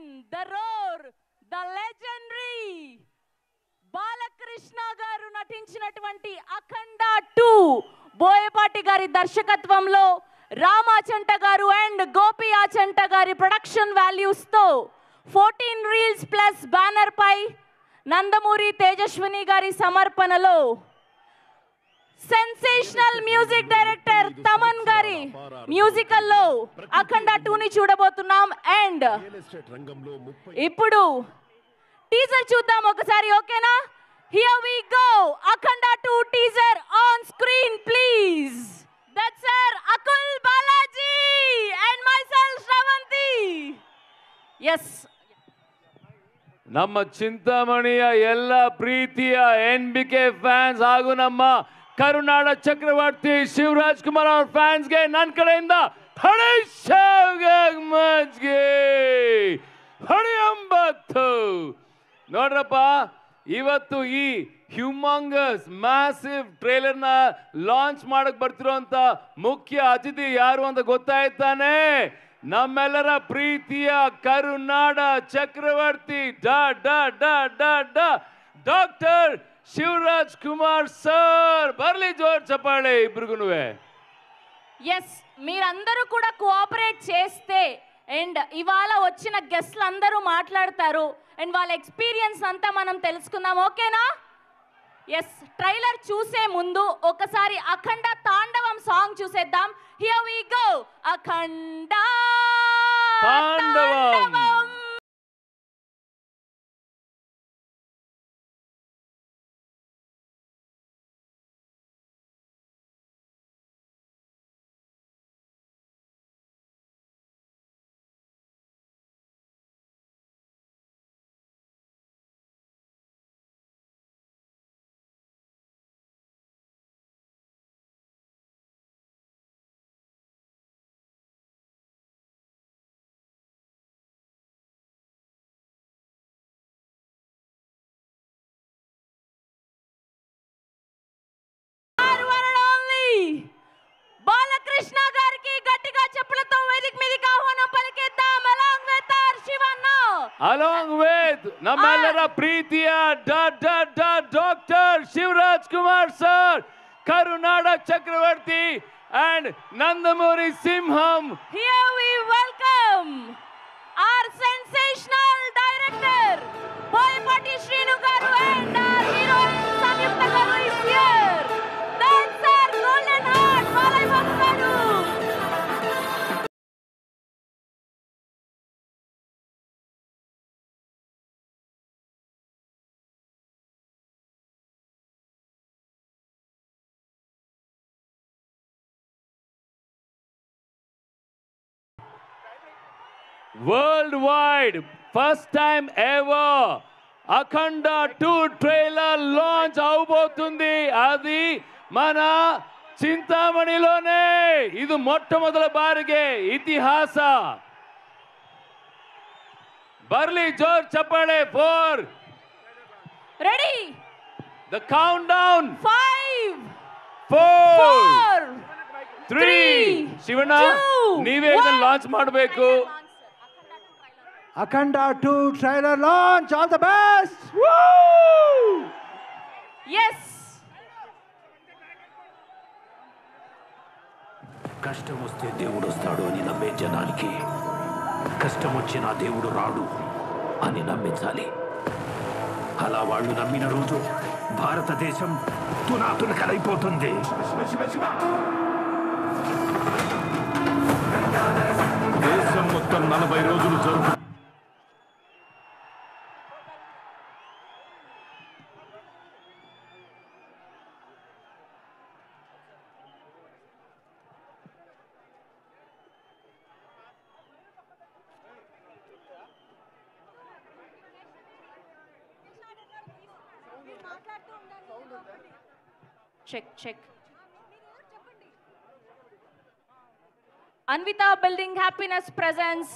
The roar, the legendary Balakrishna గారు నటించినటువంటి అఖండ 2 బోయపాటి గారి దర్శకత్వంలో రామాచంట గారు అండ్ గోపి ఆచంట గారి ప్రొడక్షన్ వాల్యూస్ తో 14 రీల్స్ ప్లస్ బ్యానర్ పై నందమూరి తేజస్విని గారి సమర్పణలో సెన్సేషనల్ మ్యూజిక్ డైరెక్టర్ తమన్ గారి మ్యూజికల్ లో అఖండ 2 ని చూడబోతున్నాం. అండ్ ఇప్పుడు టీజర్ చూద్దాం ఒకసారి, ఓకేనా? Here we go. Akhanda 2 teaser on screen please. That's sir Akul Balaji and myself Sravanthi. yes, ನಮ್ಮ ಚಿಂತಾಮಣಿಯ ಎಲ್ಲ ಪ್ರೀತಿಯ NBK ಫ್ಯಾನ್ಸ್ ಹಾಗೂ ನಮ್ಮ ಕರುನಾಡ ಚಕ್ರವರ್ತಿ ಶಿವರಾಜ್ ಕುಮಾರ್ ಅವ್ರ ಫ್ಯಾನ್ಸ್ಗೆ ನನ್ನ ಕಡೆಯಿಂದ ಹಣಿಯಂಬತ್ತು. ನೋಡ್ರಪ್ಪ, ಇವತ್ತು ಈ ಹ್ಯೂಮಂಗಸ್ ಮ್ಯಾಸಿವ್ ಟ್ರೇಲರ್ನ ಲಾಂಚ್ ಮಾಡಕ್ ಬರ್ತಿರೋಂಥ ಮುಖ್ಯ ಅತಿಥಿ ಯಾರು ಅಂತ ಗೊತ್ತಾಯ್ತಾನೆ? ನಮ್ಮೆಲ್ಲರ ಪ್ರೀತಿಯ ಕರುನಾಡ ಚಕ್ರವರ್ತಿ ಡಾಕ್ಟರ್ ಶಿವರಾಜ್ కుమార్ సార్. బర్లీ జోర్ చెప్పండి ఇప్పుడుగునువే. ఎస్, మీరందరూ కూడా కోఆపరేట్ చేస్తే అండ్ ఇవాళ వచ్చిన గెస్ట్లు అందరూ మాట్లాడతారు అండ్ వాళ్ళ ఎక్స్పీరియన్స్ అంతా మనం తెలుసుకుందాం, ఓకేనా? ఎస్, ట్రైలర్ చూసే ముందు ఒకసారి అఖండ తాండవం సాంగ్ చూసేద్దాం. Here we go. అఖండ తాండవం. బాలకృష్ణ గారికి గట్టిగా చెప్పులతో వేదిక మీదకి ఆహ్వానం పలికేద్దాం. అలాంగ్ విత్ నమ్మెల్లర ప్రీతియ డాక్టర్ శివరాజ్ కుమార్ సార్, కరునాడ చక్రవర్తి అండ్ నందమూరి సింహం. Here we welcome our sensational director Boyapati Srinu గారు and our heroine సంయుక్త గారు is here. That's our golden heart Balayya Babu గారు. Worldwide, first time ever, అఖండ 2 ట్రైలర్ లాంచ్ అవబోతుంది. అది మన చింతామణిలోనే. ఇది మొట్టమొదటి బారిగే ఇతిహాಸ. బర్లీ జోర్ చెప్పండి. 4 ready. The count down. 5 4 3 Shivanna, ನೀವೇ ಇದನ್ನ ಲಾಂಚ್ ಮಾಡಬೇಕು. ಅಖಂಡ 2 trailer launch. All the best. yes. కష్టం వస్తే దేవుడు వస్తాడు అని నమ్మే జనానికి కష్టం వచ్చినా దేవుడు రాడు అని నమ్మించాలి. అలా వాళ్ళు నమ్మిన రోజు భారతదేశం తునాతునకలైపోతుంది. దేశం మొత్తం 40 రోజులు జరుపు. Check. Anvita Building Happiness presents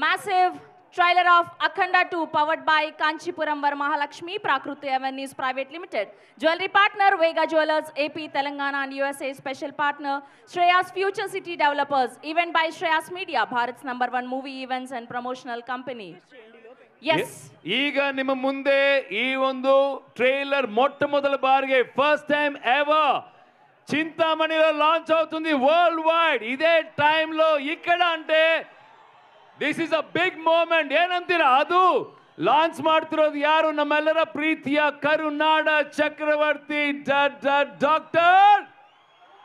massive trailer of Akhanda 2 powered by Kanchipuram Varamahalakshmi Prakruti Avenues Private Limited. Jewelry partner Vega Jewelers AP Telangana and USA. Special partner Shreyas Future City Developers. Event by Shreyas Media, Bharat's #1 movie events and promotional company. Yes ಈಗ ನಿಮ್ಮ ಮುಂದೆ ಈ ಒಂದು trailer మొట్టమొదటి బారిగే first time ever చింతామణిలో launch అవుతుంది worldwide. ఇదే టైంలో ఇక్కడ అంటే this is a big moment. ಏನಂತೀರಾ? ಅದು ಲಾಂಚ್ ಮಾಡ್ತಿರೋದು ಯಾರು? ನಮ್ಮೆಲ್ಲರ ಪ್ರೀತಿಯ ಕರುನಾಡ ಚಕ್ರವರ್ತಿ ಡಾಕ್ಟರ್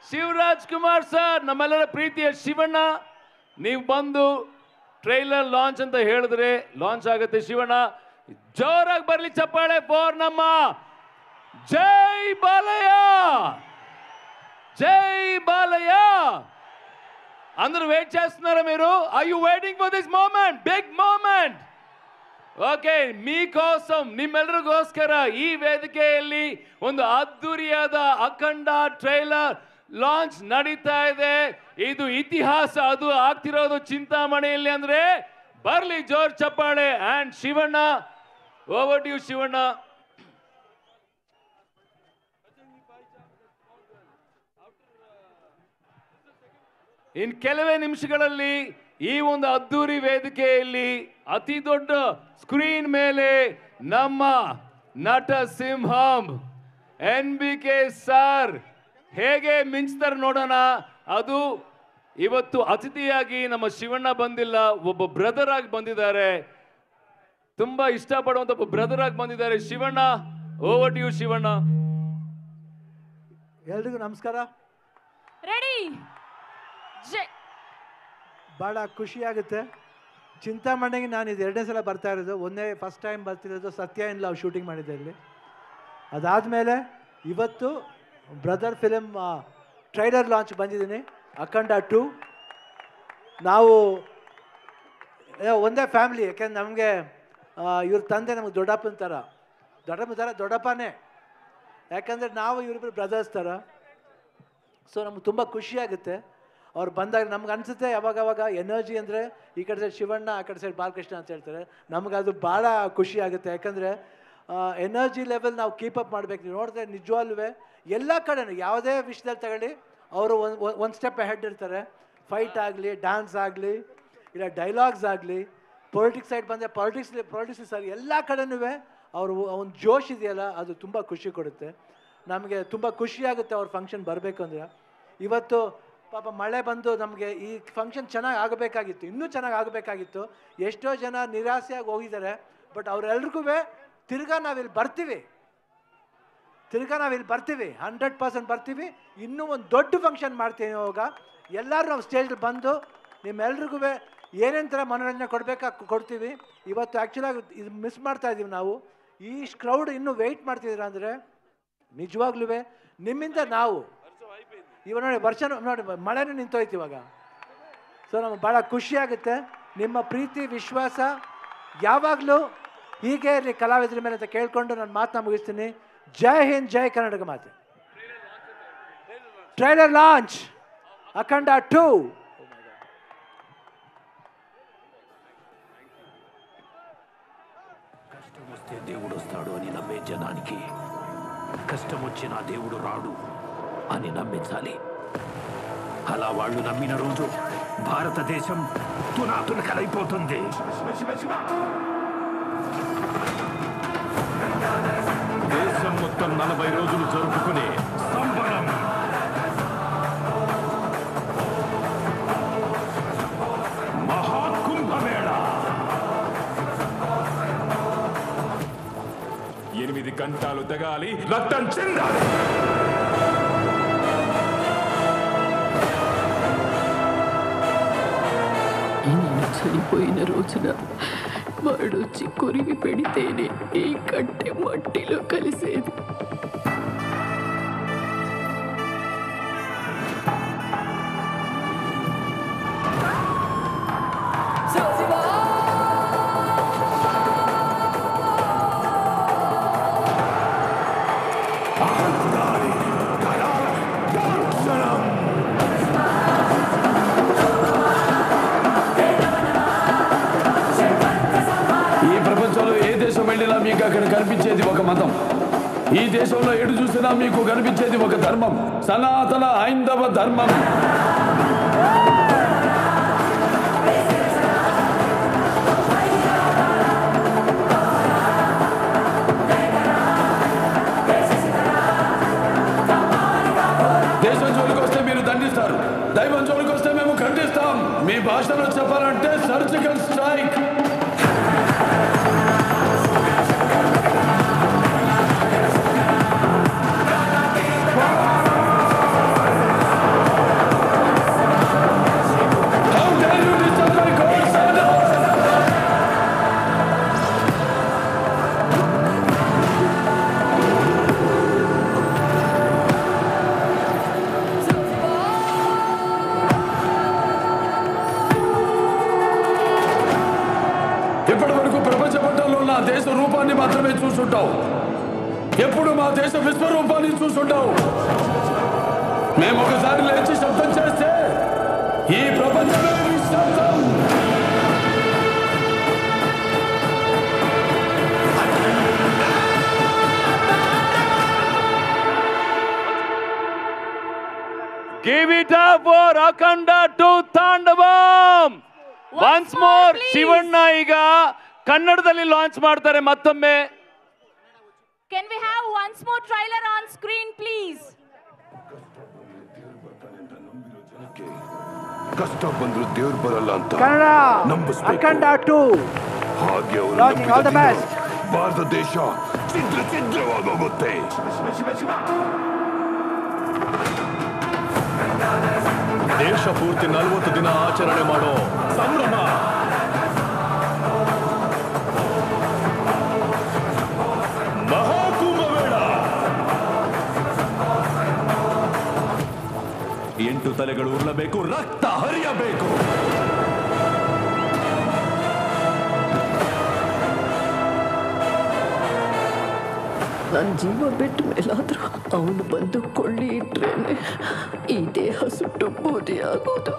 ಶಿವರಾಜ್ ಕುಮಾರ್ ಸರ್. ನಮ್ಮೆಲ್ಲರ ಪ್ರೀತಿಯ ಶಿವಣ್ಣ, ನೀವು ಬಂದು ಟ್ರೈಲರ್ ಲಾಂಚ್ ಅಂತ ಹೇಳಿದ್ರೆ ಲಾಂಚ್ ಆಗುತ್ತೆ. ಶಿವಣ್ಣ ಜೋರಾಗಿ ಬರ್ಲಿ ಚಪ್ಪಾಳೆ ಫಾರ್ ನಮ್ಮ ಜೈ ಬಾಲಯ್ಯ, జై బాలయ్య. అందరూ వెయిట్ చేస్తున్నారా మీరు? Are you waiting for this moment? Big moment. Okay, మీకోసం ನಿಮ್ಮೆಲ್ಲರಿಗೋಸ್ಕರ ಈ ವೇದಿಕೆಯಲ್ಲಿ ಒಂದು ಅದ್ದೂರಿಯಾದ ಅಖಂಡ ಟ್ರೈಲರ್ ಲಾಂಚ್ ನಡೀತಾ ಇದೆ. ಇದು ಇತಿಹಾಸ. ಅದು ಆಗ್ತಿರೋದು ಚಿಂತಾಮಣಿಯಲ್ಲಿ ಅಂದ್ರೆ ಬರ್ಲಿ ಜೋರ್ ಚಪ್ಪಾಳೆ. And Shivanna, over to you Shivanna. ಇನ್ ಕೆಲವೇ ನಿಮಿಷಗಳಲ್ಲಿ ಈ ಒಂದು ಅದ್ದೂರಿ ವೇದಿಕೆಯಲ್ಲಿ ಅತಿ ದೊಡ್ಡ ಸ್ಕ್ರೀನ್ ಮೇಲೆ ನಮ್ಮ ನಟ ಸಿಂಹಂ NBK ಸರ್ ಹೇಗೆ ಮಿಂಚ್ತಾರೆ ನೋಡೋಣ. ಅದು ಇವತ್ತು ಅತಿಥಿಯಾಗಿ ನಮ್ಮ ಶಿವಣ್ಣ ಬಂದಿಲ್ಲ, ಒಬ್ಬ ಬ್ರದರ್ ಆಗಿ ಬಂದಿದ್ದಾರೆ. ತುಂಬಾ ಇಷ್ಟಪಡುವಂತ ಒಬ್ಬ ಬ್ರದರ್ ಆಗಿ ಬಂದಿದ್ದಾರೆ. Shivanna, over to you Shivanna. ಎಲ್ರಿಗೂ ನಮಸ್ಕಾರ. ರೆಡಿ. ಭಾಳ ಖುಷಿಯಾಗುತ್ತೆ. ಚಿಂತಾಮಣಿಗೆ ನಾನು ಇದು 2ನೇ ಸಲ ಬರ್ತಾ ಇರೋದು. ಫಸ್ಟ್ ಟೈಮ್ ಬರ್ತಿರೋದು ಸತ್ಯ ಇನ್ ಲವ್ ಶೂಟಿಂಗ್ ಮಾಡಿದ್ದೆ ಇಲ್ಲಿ. ಅದಾದಮೇಲೆ ಇವತ್ತು ಬ್ರದರ್ ಫಿಲಮ್ ಟ್ರೈಲರ್ ಲಾಂಚ್ ಬಂದಿದ್ದೀನಿ, ಅಖಂಡ 2. ನಾವು ಒಂದೇ ಫ್ಯಾಮಿಲಿ. ಯಾಕೆಂದ್ರೆ ನಮಗೆ ಇವ್ರ ತಂದೆ ನಮಗೆ ದೊಡ್ಡಪ್ಪನ ಥರ ದೊಡ್ಡಪ್ಪನೇ. ಯಾಕಂದರೆ ನಾವು ಇವರಿಬ್ಬರು ಬ್ರದರ್ಸ್ ಥರ. ಸೊ ನಮ್ಗೆ ತುಂಬ ಖುಷಿಯಾಗುತ್ತೆ ಅವ್ರು ಬಂದಾಗ. ನಮ್ಗೆ ಅನಿಸುತ್ತೆ ಯಾವಾಗವಾಗ ಎನರ್ಜಿ ಅಂದರೆ ಈ ಕಡೆ ಸೈಡ್ ಶಿವಣ್ಣ, ಆ ಕಡೆ ಸೈಡ್ ಬಾಲಕೃಷ್ಣ ಅಂತ ಹೇಳ್ತಾರೆ. ನಮಗದು ಭಾಳ ಖುಷಿ ಆಗುತ್ತೆ. ಯಾಕಂದರೆ ಎನರ್ಜಿ ಲೆವೆಲ್ ನಾವು ಕೀಪಪ್ ಮಾಡಬೇಕು. ನೀವು ನೋಡಿದ್ರೆ ನಿಜವಾಗ್ಲೂ ಎಲ್ಲ ಕಡೆನೂ ಯಾವುದೇ ವಿಷಯದಲ್ಲಿ ತಗೊಳ್ಳಿ ಅವರು ಒಂದು ಸ್ಟೆಪ್ ಹೆಡ್ ಇರ್ತಾರೆ. ಫೈಟ್ ಆಗಲಿ, ಡ್ಯಾನ್ಸ್ ಆಗಲಿ, ಇಲ್ಲ ಡೈಲಾಗ್ಸ್ ಆಗಲಿ, ಪೊಲಿಟಿಕ್ಸ್ ಸೈಡ್ ಬಂದರೆ ಪೊಲಿಟಿಕ್ಸ್ ಸರ್ ಎಲ್ಲ ಕಡೆನೂ ಅವರು ಒಂದು ಜೋಶ್ ಇದೆಯಲ್ಲ, ಅದು ತುಂಬ ಖುಷಿ ಕೊಡುತ್ತೆ. ನಮಗೆ ತುಂಬ ಖುಷಿಯಾಗುತ್ತೆ ಅವ್ರ ಫಂಕ್ಷನ್ ಬರಬೇಕು ಅಂದರೆ. ಇವತ್ತು ಪಾಪ ಮಳೆ ಬಂದು ನಮಗೆ ಈ ಫಂಕ್ಷನ್ ಚೆನ್ನಾಗಿ ಆಗಬೇಕಾಗಿತ್ತು, ಇನ್ನೂ ಚೆನ್ನಾಗಿ ಆಗಬೇಕಾಗಿತ್ತು. ಎಷ್ಟೋ ಜನ ನಿರಾಸೆಯಾಗಿ ಹೋಗಿದ್ದಾರೆ. ಬಟ್ ಅವರೆಲ್ರಿಗೂ ತಿರ್ಗಾ ನಾವಿಲ್ಲಿ ಬರ್ತೀವಿ, 100% ಬರ್ತೀವಿ. ಇನ್ನೂ ಒಂದು ದೊಡ್ಡ ಫಂಕ್ಷನ್ ಮಾಡ್ತೀವಿ. ಇವಾಗ ಎಲ್ಲರೂ ನಾವು ಸ್ಟೇಜಲ್ಲಿ ಬಂದು ನಿಮ್ಮೆಲ್ರಿಗೂ ಏನೇನು ಥರ ಮನೋರಂಜನೆ ಕೊಡ್ತೀವಿ. ಇವತ್ತು ಆ್ಯಕ್ಚುಲಾಗಿ ಇದು ಮಿಸ್ ಮಾಡ್ತಾ ಇದ್ದೀವಿ ನಾವು. ಈ ಕ್ರೌಡ್ ಇನ್ನೂ ವೆಯ್ಟ್ ಮಾಡ್ತಿದ್ದೀರ ಅಂದರೆ ನಿಜವಾಗ್ಲೂ ನಿಮ್ಮಿಂದ ನಾವು ಇವಾಗ ನೋಡಿ ಮಳೆನೂ ನಿಂತೋಯ್ತು ಇವಾಗ. ಸೊ ನಮಗೆ ಭಾಳ ಖುಷಿಯಾಗುತ್ತೆ. ನಿಮ್ಮ ಪ್ರೀತಿ ವಿಶ್ವಾಸ ಯಾವಾಗಲೂ ಹೀಗೆ ಇರಲಿ ಕಲಾವಿದರ ಮೇಲೆ ಅಂತ ಕೇಳ್ಕೊಂಡು ನಾನು ಮಾತನ್ನ ಮುಗಿಸ್ತೀನಿ. ಜೈ ಹಿಂದ್, ಜೈ ಕರ್ನಾಟಕ ಮಾತೆ. ಟ್ರೈಲರ್ ಲಾಂಚ್ ಅಖಂಡ 2. కష్టం వస్తే దేవుడు వస్తాడు అని నమ్మే జనానికి కష్టం వచ్చినా దేవుడు రాడు అని నమ్మించాలి. అలా వాళ్ళు నమ్మిన రోజు భారతదేశం తునాతునకలైపోతుంది. దేశం మొత్తం 40 రోజులు జరుపుకునే సంబరం మహాకుంభమేళ 8 గంటలు తెగాలి, రక్తం చెందాలి. నేను చనిపోయిన రోజున వాడొచ్చి కొరివి పెడితేనే ఈ కట్టె మట్టిలో కలిసేది. మీకు అక్కడ కనిపించేది ఒక మతం. ఈ దేశంలో ఎటు చూసినా మీకు కనిపించేది ఒక ధర్మం, సనాతన హైందవ ధర్మం. భాషలో చెప్పాలంటే సర్జికల్ స్ట్రైక్. ఇప్పటి వరకు ప్రపంచ పటంలో నా దేశ రూపాన్ని మాత్రమే చూసుంటావు. ఎప్పుడు మా దేశ విశ్వరూపాన్ని చూసుంటావు. మేము ఒకసారి లేచి శబ్దం చేస్తే ఈ ప్రపంచమే నిశ్శబ్దం. Give it up for Akhanda 2 ತಾಂಡವಂ. Once more Shivanna ಈಗ ಕನ್ನಡದಲ್ಲಿ ಲಾಂಚ್ ಮಾಡ್ತಾರೆ ಮತ್ತೊಮ್ಮೆ. Can we have once more trailer on screen please? ಕಷ್ಟ ಬಂದ್ರು ದೇವ್ರು ಬರಲ್ಲ ಅಂತ ಕನ್ನಡ ಅಖಂಡ 2 ಹಾಗೆ ಅವರು Launching all the best. Bharat ದೇಶ ಛಿದ್ರವಾಗೋಗುತ್ತೆ. ದೇಶ ಪೂರ್ತಿ 40 ದಿನ ಆಚರಣೆ ಮಾಡೋ ಸಂಭ್ರಮ. ಮಹಾಕುಂಭಮೇಳ 8 ತಲೆಗಳು ಉರುಳಬೇಕು, ರಕ್ತ ಹರಿಯಬೇಕು. ನನ್ನ ಜೀವ ಬಿಟ್ಟ ಮೇಲಾದ್ರೂ ಅವನು ಬಂದು ಕೊಳ್ಳಿ ಇಟ್ರೇನೆ ಈ ದೇಹ ಸುಟ್ಟು ಬೂದಿ ಆಗೋದು.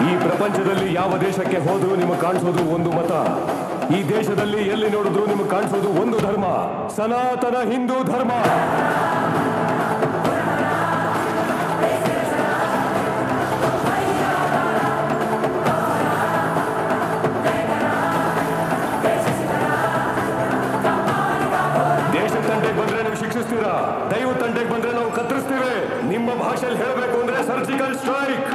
ಈ ಪ್ರಪಂಚದಲ್ಲಿ ಯಾವ ದೇಶಕ್ಕೆ ಹೋದರೂ ನಿಮಗೆ ಕಾಣಿಸೋದು ಒಂದು ಮತ. ಈ ದೇಶದಲ್ಲಿ ಎಲ್ಲಿ ನೋಡಿದ್ರು ನಿಮಗೆ ಕಾಣಿಸೋದು ಒಂದು ಧರ್ಮ, ಸನಾತನ ಹಿಂದೂ ಧರ್ಮ. ದೇಶ ತಂಟೆಗೆ ಬಂದ್ರೆ ನೀವು ಶಿಕ್ಷಿಸ್ತೀರಾ, ದೈವ ತಂಟೆಗೆ ಬಂದ್ರೆ ನಾವು ಕತ್ತರಿಸ್ತೀವಿ. ನಿಮ್ಮ ಭಾಷೆಯಲ್ಲಿ ಹೇಳಬೇಕು ಅಂದ್ರೆ ಸರ್ಜಿಕಲ್ ಸ್ಟ್ರೈಕ್.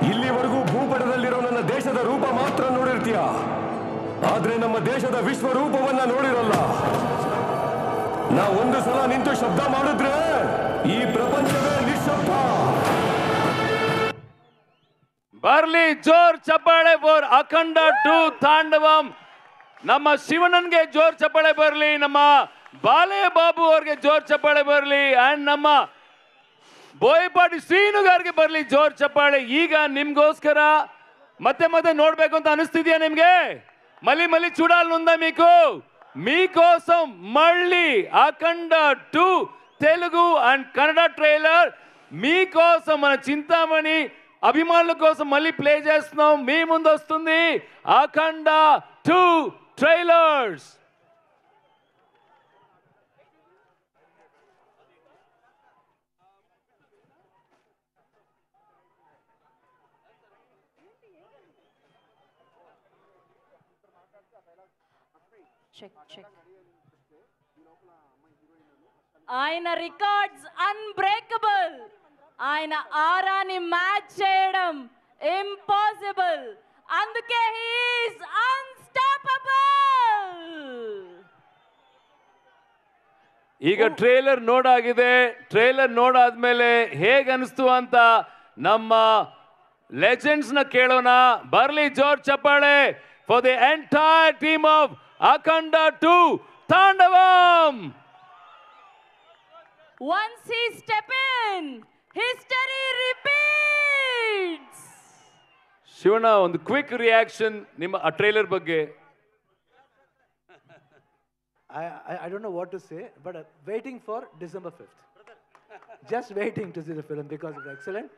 ಇಲ್ಲಿವರೆಗೂ ಭೂಪಟದಲ್ಲಿರೋ ನನ್ನ ದೇಶದ ರೂಪ ಮಾತ್ರ ನೋಡಿರ್ತೀಯ, ಆದ್ರೆ ನಮ್ಮ ದೇಶದ ವಿಶ್ವರೂಪವನ್ನ ನೋಡಿರಲ್ಲ. ನಾ ಒಂದು ಸಲ ನಿಂತು ಶಬ್ದ ಮಾಡಿದ್ರೆ ಈ ಪ್ರಪಂಚವೇ ನಿಶ್ಶಬ್ದ. ಬರ್ಲಿ ಜೋರ್ ಚಪ್ಪಾಳೆ ಫಾರ್ ಅಖಂಡ 2 ತಾಂಡವಂ. ನಮ್ಮ ಶಿವಣ್ಣನ್ಗೆ ಜೋರ್ ಚಪ್ಪಾಳೆ ಬರ್ಲಿ, ನಮ್ಮ ಬಾಲೆ ಬಾಬು ಅವ್ರಿಗೆ ಜೋರ್ ಚಪ್ಪಾಳೆ ಬರ್ಲಿ, ಅಂಡ್ ನಮ್ಮ ಬೋಯಪಾಟಿ ಶ್ರೀನುಗಾರ್ಗೆ ಬರ್ಲಿ ಜೋರ್ ಚಪ್ಪಾಳೆ. ಈಗ ನಿಮ್ಗೋಸ್ಕರ ಮತ್ತೆ ಮತ್ತೆ ನೋಡ್ಬೇಕು ಅಂತ ಅನಿಸ್ತಿದ್ಯಾ నిమ్గే? మళ్ళీ మళ్ళీ చూడాలనుందా మీకు? మీకోసం మళ్ళీ అఖండ 2 తెలుగు అండ్ కన్నడ ట్రైలర్ మీకోసం మన చింతామణి అభిమానుల కోసం మళ్ళీ ప్లే చేస్తున్నాం. మీ ముందు వస్తుంది అఖండ 2 ట్రైలర్స్. ఆయన రికార్డ్స్ అన్బ్రేకబుల్. ఆయన ఆరాని మ్యాచ్ చేయడం ఇంపాసిబుల్. అందుకే హి ఈస్ అన్స్టాపబుల్. ಈಗ ಟ್ರೇಲರ್ ನೋಡಾಗಿದೆ. ಟ್ರೇಲರ್ ನೋಡಾದ್ಮೇಲೆ ಹೇಗೆ ಅನಿಸ್ತು ಅಂತ ನಮ್ಮ ಲೆಜೆಂಡ್ಸ್ ನ ಕೇಳೋಣ. ಬರ್ಲಿ ಜೋರ್ ಚಪ್ಪಾಳೆ for the entire team of Akhanda 2 Thandavam. Once he step in, history repeats. Shivanna, ಒಂದು ಕ್ವಿಕ್ ರಿಯಾಕ್ಷನ್ ನಿಮ್ಮ ಆ ಟ್ರೈಲರ್ ಬಗ್ಗೆ. I don't know what to say, but waiting for December 5th. Just waiting to see the film because it's excellent.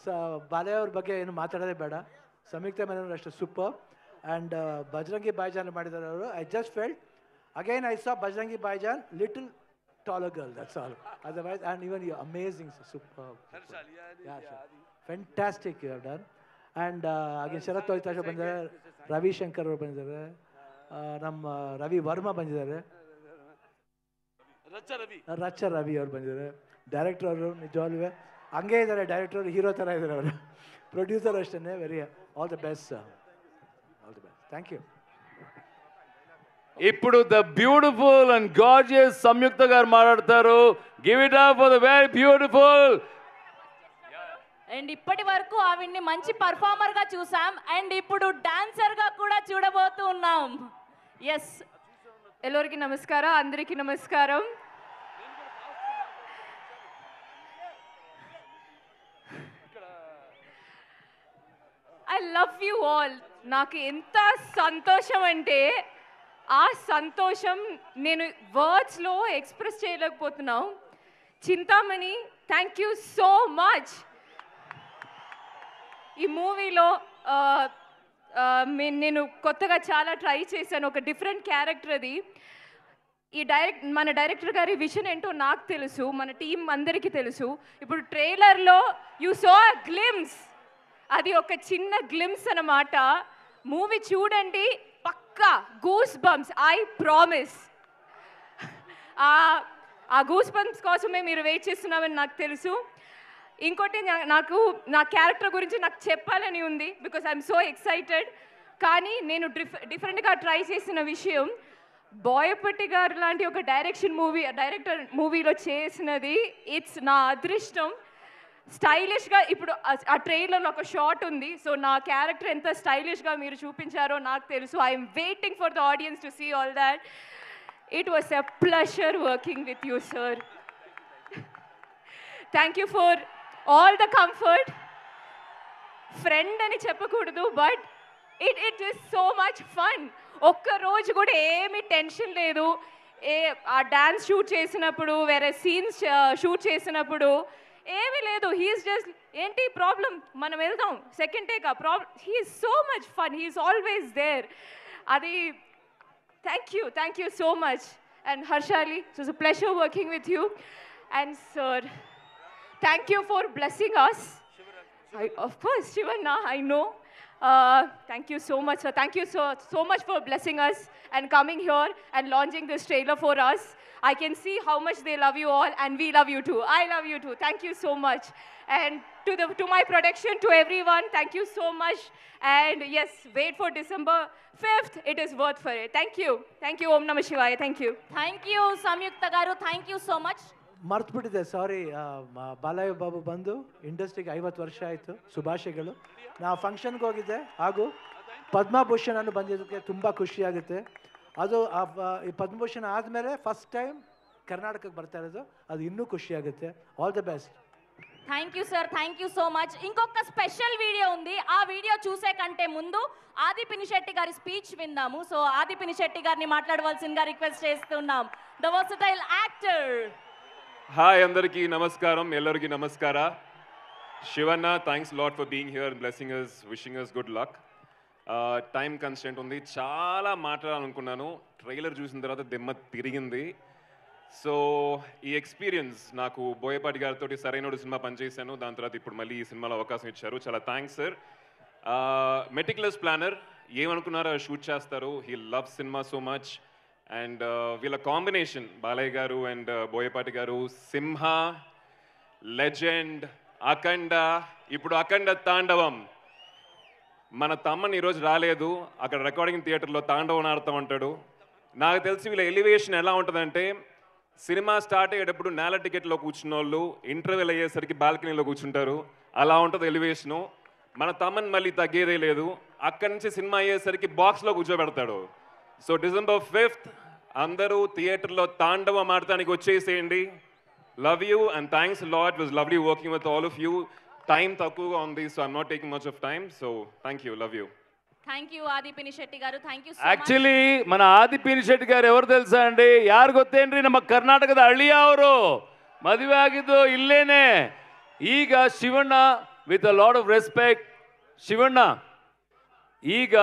So Balayya ಅವ್ರ ಬಗ್ಗೆ ಏನು ಮಾತಾಡೋದೇ ಬೇಡ. ಸಂಯುಕ್ತ ಮೆನನ್ ಅಷ್ಟೇ super. And Bajrangi bhaijaan ಮಾಡಿದ್ದಾರೆ ಅವರು. I just felt again I saw Bajrangi bhaijaan little taller girl, that's all. Otherwise, and even you're amazing, super. Yeah, fantastic you have done. And again, Sharath Toitasha bandare, Ravi Shankar ಅವರು ಬಂದಿದ್ದಾರೆ, ನಮ್ಮ ರವಿ ವರ್ಮಾ ಬಂದಿದ್ದಾರೆ, ರಚ್ಚ ರವಿ ಅವರು ಬಂದಿದ್ದಾರೆ. Director ಅವರು ನಿಜವಾಗ್ಲೂ ಹಂಗೆ ಇದ್ದಾರೆ, ಡೈರೆಕ್ಟರ್ ಅವರು ಹೀರೋ ಥರ ಇದ್ದಾರೆ ಅವರು. ಪ್ರೊಡ್ಯೂಸರ್ ಅಷ್ಟೇ. Very all the best, all the best. Thank you. ఇప్పుడు the beautiful and gorgeous Samyuktha garu మాట్లాడతారు. Give it up for the very beautiful. And ఇప్పటి వరకు ఆవిడ్ని మంచి పర్ఫార్మర్ గా చూసాం, అండ్ ఇప్పుడు డాన్సర్ గా కూడా చూడబోతూ ఉన్నాం. ఎస్, ಎಲ್ಲರಿಗೂ ನಮಸ್ಕಾರ, అందరికీ నమస్కారం. I love you all. నాకు ఎంత సంతోషం అంటే ఆ సంతోషం నేను వర్డ్స్లో ఎక్స్ప్రెస్ చేయలేకపోతున్నాను. Chintamani, thank you so much. ఈ మూవీలో నేను కొత్తగా చాలా ట్రై చేశాను, ఒక డిఫరెంట్ క్యారెక్టర్ అది. మన డైరెక్టర్ గారి విజన్ ఏంటో నాకు తెలుసు, మన టీం అందరికీ తెలుసు. ఇప్పుడు ట్రైలర్లో యూ సో అ గ్లిమ్స్, అది ఒక చిన్న గ్లిమ్స్ అన్నమాట. మూవీ చూడండి, పక్కా గూస్ బంప్స్, ఐ ప్రామిస్. ఆ గూస్ బంప్స్ కోసమే మీరు వెయిట్ చేస్తున్నామని నాకు తెలుసు. ఇంకోటి, నాకు నా క్యారెక్టర్ గురించి నాకు చెప్పాలని ఉంది, బికాస్ ఐఎమ్ సో ఎక్సైటెడ్. కానీ నేను డిఫరెంట్గా ట్రై చేసిన విషయం, బోయపట్టి గారు లాంటి ఒక డైరెక్టర్ మూవీలో చేసినది ఇట్స్ నా అదృష్టం. స్టైలిష్గా ఇప్పుడు ఆ ట్రైలర్లో ఒక షాట్ ఉంది, సో నా క్యారెక్టర్ ఎంత స్టైలిష్గా మీరు చూపించారో నాకు తెలుసు. I'm waiting for the audience to see all that. It was a pleasure working with you sir. Thank you for all the comfort. Friend అని చెప్పకూడదు, but it is so much fun. ఒక్క రోజు కూడా ఏమీ టెన్షన్ లేదు. ఆ dance shoot చేసినప్పుడు, వేరే సీన్స్ షూట్ చేసినప్పుడు ఏమీ లేదు. హీఈస్ జస్ట్ ఏంటి ప్రాబ్లం, మనం వెళ్దాం, సెకండ్ టేక్. ఆ problem, he's so much fun, he's always there. అది thank you so much. And Harshali, it was a pleasure working with you. And sir, thank you for blessing us. Of course, Shivanna, I know. Thank you so much, sir. Thank you so much for blessing us and coming here and launching this trailer for us. I can see how much they love you all, and we love you too. I love you too. Thank you so much. And to my production, to everyone, thank you so much. And yes, wait for December 5th. It is worth for it. Thank you. Om Namah Shivaya. Thank you. Thank you, Samyukta garu. Thank you so much. ಮರ್ತುಬಿಟ್ಟಿದೆ, ಸಾರಿ. ಬಾಲಯ್ಯ ಬಾಬು ಬಂದು ಇಂಡಸ್ಟ್ರಿಗೆ 50 ವರ್ಷ ಆಯಿತು, ಶುಭಾಶಯಗಳು. ನಾವು ಫಂಕ್ಷನ್ಗೆ ಹೋಗಿದ್ದೆ, ಹಾಗೂ ಪದ್ಮಭೂಷಣ್ ಅನ್ನು ಬಂದಿದ್ದಕ್ಕೆ ತುಂಬ ಖುಷಿಯಾಗುತ್ತೆ. ಅದು ಈ ಪದ್ಮಭೂಷಣ್ ಆದಮೇಲೆ ಫಸ್ಟ್ ಟೈಮ್ ಕರ್ನಾಟಕಕ್ಕೆ ಬರ್ತಾ ಇರೋದು, ಅದು ಇನ್ನೂ ಖುಷಿಯಾಗುತ್ತೆ. All the best. Thank you sir, thank you so much. ఇంకొక స్పెషల్ వీడియో ఉంది, ఆ వీడియో చూసే కంటే ముందు ఆది పినిశెట్టి గారి స్పీచ్ విందాము. సో ఆది పినిశెట్టి గారిని మాట్లాడవలసిందిగా రిక్వెస్ట్ చేస్తున్నాం. The versatile actor. హాయ్ అందరికీ నమస్కారం, ఎల్లరికీ నమస్కార. Shivanna, thanks lot for being here, blessing us, wishing us good luck. Time constant ఉంది, చాలా మాట్లాడాలనుకున్నాను. ట్రైలర్ చూసిన తర్వాత దిమ్మ తిరిగింది. సో ఈ ఎక్స్పీరియన్స్ నాకు బోయపాటి గారితో సరైనోడు సినిమా పనిచేశాను, దాని తర్వాత ఇప్పుడు మళ్ళీ ఈ సినిమాలో అవకాశం ఇచ్చారు. చాలా థ్యాంక్స్ సార్. మెటిక్యులస్ ప్లానర్, ఏమనుకున్నారో షూట్ చేస్తారు. He love cinema so much. And వీళ్ళ కాంబినేషన్, బాలయ్య గారు అండ్ బోయపాటి గారు, సింహ, లెజెండ్, అఖండ, ఇప్పుడు అఖండ తాండవం. మన తమ్మని ఈరోజు రాలేదు, అక్కడ రికార్డింగ్ థియేటర్లో తాండవం ఆడుతూ ఉంటాడు. నాకు తెలిసి వీళ్ళ ఎలివేషన్ ఎలా ఉంటుందంటే, సినిమా స్టార్ట్ అయ్యేటప్పుడు నేల టికెట్లో కూర్చున్న వాళ్ళు ఇంటర్వెల్ అయ్యేసరికి బాల్కనీలో కూర్చుంటారు, అలా ఉంటుంది ఎలివేషను. మన తమ్మని మళ్ళీ తగ్గేదే లేదు. అక్కడి నుంచి సినిమా అయ్యేసరికి బాక్స్లో కూర్చోబెడతాడు. సో December 5th అందరూ థియేటర్లో తాండవం ఆడటానికి వచ్చేసేయండి. Love you and thanks a lot. It was lovely working with all of you. Time తక్కువగా ఉంది, so I'm not taking much of time. So thank you, love you. Thank you Aadi Pinisetty garu. Thank you actually మన ಆದಿ ಪಿನಿಶೆಟ್ಟಿ గారు ఎవరు తెలుసಾ అండి? ಯಾರು ಗೊತ್ತೇನ್ರಿ? ನಮ್ಮ ಕರ್ನಾಟಕದ ಹಳ್ಳಿಯ ಅವರು. ಮದುವೆ ಆಗಿದ್ದು ಇಲ್ಲೇನೆ. ಈಗ Shivanna with a lot of respect, Shivanna ಈಗ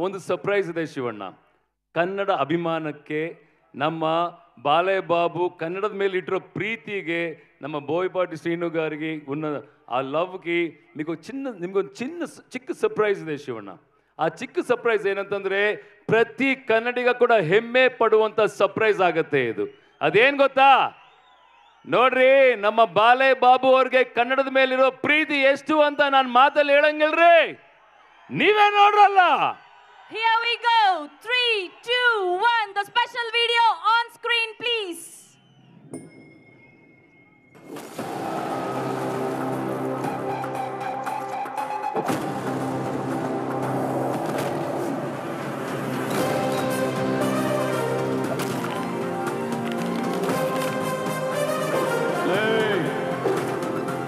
ಒಂದು ಸರ್ಪ್ರೈಸ್ ಇದೆ. ಶಿವಣ್ಣ ಕನ್ನಡ ಅಭಿಮಾನಕ್ಕೆ, ನಮ್ಮ ಬಾಲೇಬಾಬು ಕನ್ನಡದ ಮೇಲೆ ಇಟ್ಟಿರೋ ಪ್ರೀತಿಗೆ, ನಮ್ಮ ಬೋಯಪಾಟಿ ಶ್ರೀನು గారికి ఉన్న ఆ లవ్కి నిమొక చిన్న ಸರ್ಪ್ರೈಸ್ ಇದೆ ಶಿವಣ್ಣ. ಆ ಚಿಕ್ಕ ಸರ್ಪ್ರೈಸ್ ಏನಂತಂದ್ರೆ ಪ್ರತಿ ಕನ್ನಡಿಗ ಕೂಡ ಹೆಮ್ಮೆ ಪಡುವಂತ ಸರ್ಪ್ರೈಸ್ ಆಗುತ್ತೆ ಇದು. ಅದೇನ್ ಗೊತ್ತಾ? ನೋಡ್ರಿ, ನಮ್ಮ ಬಾಲೇಬಾಬು ಅವ್ರಿಗೆ ಕನ್ನಡದ ಮೇಲಿರೋ ಪ್ರೀತಿ ಎಷ್ಟು ಅಂತ ನಾನು ಮಾತಲ್ಲಿ ಹೇಳಂಗಿಲ್ರಿ, ನೀವೇ ನೋಡ್ರಲ್ಲ. Here we go. 3, 2, 1. The special video on screen, please.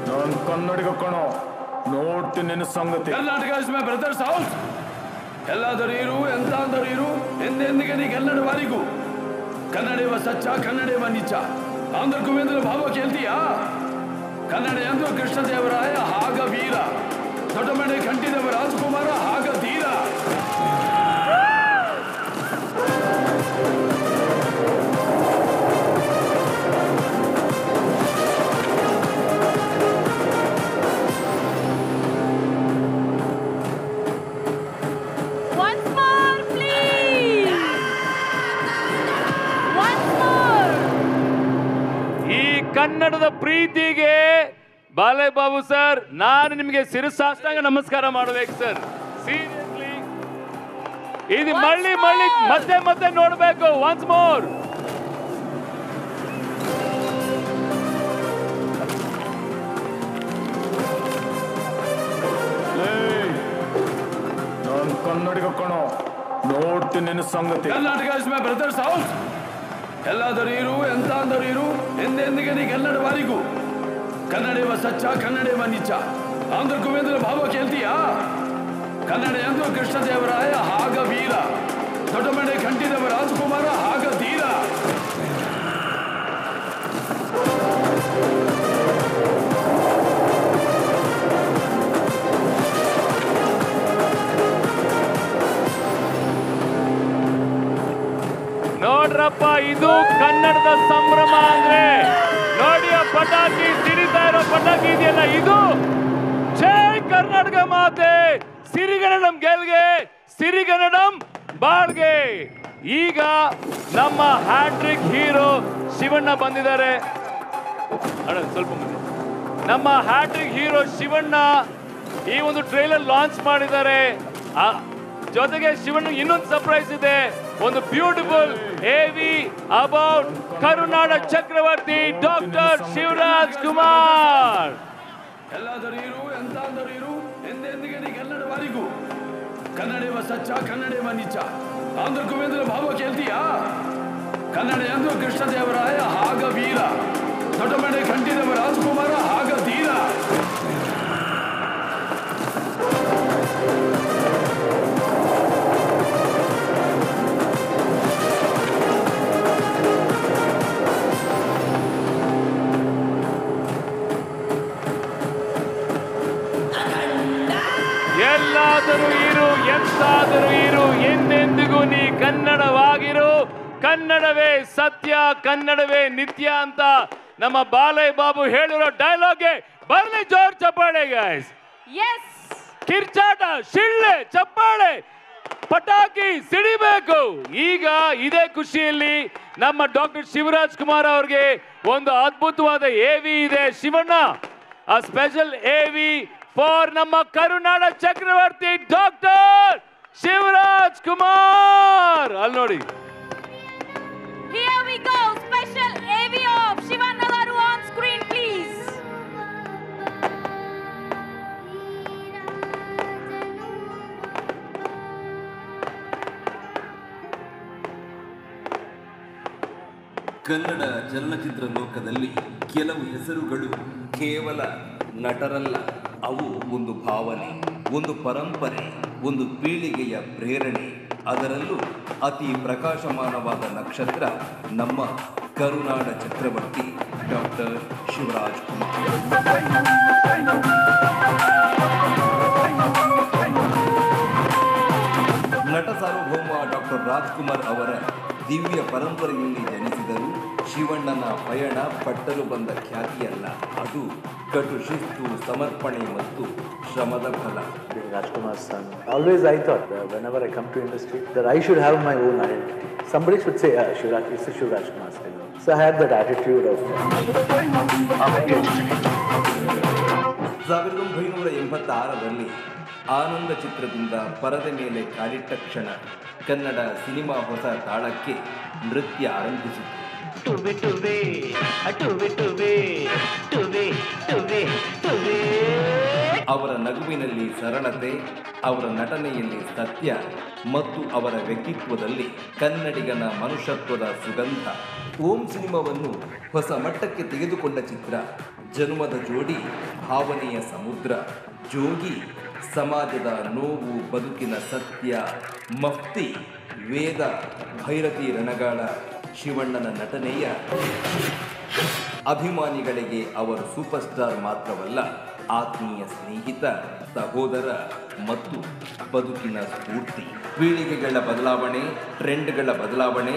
ನಾನು ಕನ್ನಡಿಗ ಕಣೋ, ನೋಡ್ತೀನಿ ನಿನ್ನ ಸಂಗತಿ. Karnataka is my brothers house. ಎಲ್ಲಾದರೂ ಇರು, ಎಂತಾದರೂ ಇರು, ಎಂದೆಂದಿಗೆ ನೀ ಕನ್ನಡವಾರಿಗೂ. ಕನ್ನಡವ ಸಚ್ಚ, ಕನ್ನಡವ ನಿಚ್ಚ. ಆಂಧ್ರ ಕುವೇಂದ್ರ ಭಾವ ಕೇಳ್ತೀಯಾ? ಕನ್ನಡ ಎಂದು ಕೃಷ್ಣದೇವರಾಯ ಹಾಗ ವೀರ, ದೊಡ್ಡ ಮನೆ ಕಂಠಿದವ ರಾಜಕುಮಾರ ಹಾಗ ಧೀರ. ಕನ್ನಡದ ಪ್ರೀತಿಗೆ ಬಾಲೇಬಾಬು ಸರ್, ನಾನು ನಿಮಗೆ ಶಿರಸಾಷ್ಟಾಂಗ ನಮಸ್ಕಾರ ಮಾಡಬೇಕು ಸರ್. ಸೀರಿಯಸ್ಲಿ ಇದು ಮಳ್ಳಿ ಮತ್ತೆ ನೋಡಬೇಕು. Once more. ನಾನು ಕನ್ನಡಿಗ ಕಣೋ, ನೋಡ್ತೀನಿ ನಿನ್ನ ಸಂಗತಿ. Karnataka is my brothers house. ಎಲ್ಲಾದರೂ ಇರು, ಎಂತಾದರೂ ಇರು, ಎಂದೆಂದಿಗೆ ನೀ ಕನ್ನಡವಾರಿಗೂ. ಕನ್ನಡವ ಸಚ್ಚ, ಕನ್ನಡವ ನಿಚ್ಚ. ಆಂಧ್ರ ಕುವೇಂದ್ರ ಭಾವ ಕೇಳ್ತೀಯಾ? ಕನ್ನಡ ಎಂದು ಕೃಷ್ಣದೇವರಾಯ ಹಾಗ ವೀರ, ದೊಡ್ಡ ಮನೆ ಕಂಠಿದವ ರಾಜಕುಮಾರ ಹಾಗ ಧೀರ. ನೋಡ್ರಪ್ಪ, ಇದು ಕನ್ನಡದ ಸಂಭ್ರಮ ಅಂದ್ರೆ ನೋಡಿ. ಪಟಾಕಿ ಸಿಡಿತಾ ಇರೋ ಪಟಾಕಿ ಇದೆಯಲ್ಲ, ಇದು ಜೈ ಕರ್ನಾಟಕ ಮಾತೆ, ಸಿರಿಗನ್ನಡಂ ಗೆಲ್ಗೆ, ಸಿರಿಗನ್ನಡಂ ಬಾಳ್ಗೆ. ಈಗ ನಮ್ಮ ಹ್ಯಾಟ್ರಿಕ್ ಹೀರೋ ಶಿವಣ್ಣ ಬಂದಿದ್ದಾರೆ. ಸ್ವಲ್ಪ ಮುಂದೆ ನಮ್ಮ ಹ್ಯಾಟ್ರಿಕ್ ಹೀರೋ ಶಿವಣ್ಣ ಈ ಒಂದು ಟ್ರೈಲರ್ ಲಾಂಚ್ ಮಾಡಿದ್ದಾರೆ. ಜೊತೆಗೆ ಶಿವಣ್ಣ ಇನ್ನೊಂದು ಸರ್ಪ್ರೈಸ್ ಇದೆ, ಒಂದು beautiful AV about Karunada Chakravarti doctor Shivaraj Kumar. ಎಲ್ಲಾದರೂ ಇರು, ಎಂತಾದರೂ ಇರು, ಎಂದೆಂದಿಗೆ ನೀ ಕನ್ನಡವಾರಿಗೂ. ಕನ್ನಡವ ಸಚ್ಚ, ಕನ್ನಡವ ನಿಚ್ಚ. ಆಂಧ್ರ ಕುವೇಂದ್ರ ಭಾವ ಕೇಳ್ತೀಯಾ? ಕನ್ನಡ ಎಂದು ಕೃಷ್ಣದೇವರಾಯ ಹಾಗ ವೀರ, ದೊಡ್ಡ ಮನೆ ಕಂಠಿದವ ರಾಜಕುಮಾರ ಹಾಗ ಧೀರ. ಎಲ್ಲಾದರೂ ಇರು, ಎಂತಾದರೂ ಇರು, ಎಂದೆಂದಿಗೂ ನೀ ಕನ್ನಡವಾಗಿರು. ಕನ್ನಡವೇ ಸತ್ಯ, ಕನ್ನಡವೇ ನಿತ್ಯ ಅಂತ ನಮ್ಮ ಬಾಲೇಬಾಬು ಹೇಳಿರೋ ಡೈಲಾಗ್ಗೆ ಬರ್ಲಿ ಜೋರ್ ಚಪ್ಪಾಳೆ ಗೈಸ್. ಕಿರ್ಚಾಟ, ಶಿಳ್ಳೆ, ಚಪ್ಪಾಳೆ, ಪಟಾಕಿ ಸಿಡಿಬೇಕು. ಈಗ ಇದೇ ಖುಷಿಯಲ್ಲಿ ನಮ್ಮ ಡಾಕ್ಟರ್ ಶಿವರಾಜ್ ಕುಮಾರ್ ಅವ್ರಿಗೆ ಒಂದು ಅದ್ಭುತವಾದ AV ಇದೆ. ಶಿವಣ್ಣ, ಆ ಸ್ಪೆಷಲ್ AV ಫಾರ್ ನಮ್ಮ ಕರುನಾಡ ಚಕ್ರವರ್ತಿ ಡಾಕ್ಟರ್ ಶಿವರಾಜ್ ಕುಮಾರ್. ಅಲ್ಲಿ ನೋಡಿ. Here we go. Special AV of Shivanna garu on screen, please. Kannada ಚಲನಚಿತ್ರ ಲೋಕದಲ್ಲಿ ಕೆಲವು ಹೆಸರುಗಳು ಕೇವಲ ನಟರಲ್ಲ, ಅವು ಒಂದು ಭಾವನೆ, ಒಂದು ಪರಂಪರೆ, ಒಂದು ಪೀಳಿಗೆಯ ಪ್ರೇರಣೆ. ಅದರಲ್ಲೂ ಅತಿ ಪ್ರಕಾಶಮಾನವಾದ ನಕ್ಷತ್ರ ನಮ್ಮ ಕರುನಾಡ ಚಕ್ರವರ್ತಿ ಡಾಕ್ಟರ್ ಶಿವರಾಜ್ ಕುಮಾರ್. ನಟ ಸಾರ್ವಭೌಮ ಡಾಕ್ಟರ್ ರಾಜ್ಕುಮಾರ್ ಅವರ ದಿವ್ಯ ಪರಂಪರೆಯಲ್ಲಿ ಜನಿಸಿದರು. ಶಿವಣ್ಣನ ಪಯಣ ಪಟ್ಟಲು ಬಂದ ಖ್ಯಾತಿಯಲ್ಲ, ಅದು ಕಟು ಶಿಸ್ತು, ಸಮರ್ಪಣೆ ಮತ್ತು ಶ್ರಮದ ಫಲ. Rajkumar's son. Always I thought whenever I come to industry that I should have my own identity. Somebody should say, Shivraj, it's a Shivraj Kumar's film. So I had that attitude of 1986ರಲ್ಲಿ ಆನಂದ ಚಿತ್ರದಿಂದ ಪರದೆ ಮೇಲೆ ಕಾಲಿಟ್ಟ ಕ್ಷಣ Kannada cinema ಹೊಸ ತಾಳಕ್ಕೆ ನೃತ್ಯ ಆರಂಭಿಸಿತು. ಅವರ ನಗುವಿನಲ್ಲಿ ಸರಳತೆ, ಅವರ ನಟನೆಯಲ್ಲಿ ಸತ್ಯ ಮತ್ತು ಅವರ ವ್ಯಕ್ತಿತ್ವದಲ್ಲಿ ಕನ್ನಡಿಗನ ಮನುಷ್ಯತ್ವದ ಸುಗಂಧ. ಓಂ ಸಿನಿಮಾವನ್ನು ಹೊಸ ಮಟ್ಟಕ್ಕೆ ತೆಗೆದುಕೊಂಡ ಚಿತ್ರ. ಜನ್ಮದ ಜೋಡಿ, ಭಾವನೆಯ ಸಮುದ್ರ, ಜೋಗಿ, ಸಮಾಜದ ನೋವು, ಬದುಕಿನ ಸತ್ಯ, ಮಫ್ತಿ, ವೇದ, ಭೈರತಿ ರಣಗಾಳ. ಶಿವಣ್ಣನ ನಟನೆಯ ಅಭಿಮಾನಿಗಳಿಗೆ ಅವರು ಸೂಪರ್ ಸ್ಟಾರ್ ಮಾತ್ರವಲ್ಲ, ಆತ್ಮೀಯ ಸ್ನೇಹಿತ, ಸಹೋದರ ಮತ್ತು ಬದುಕಿನ ಸ್ಫೂರ್ತಿ. ಪೀಳಿಗೆಗಳ ಬದಲಾವಣೆ, ಟ್ರೆಂಡ್ಗಳ ಬದಲಾವಣೆ,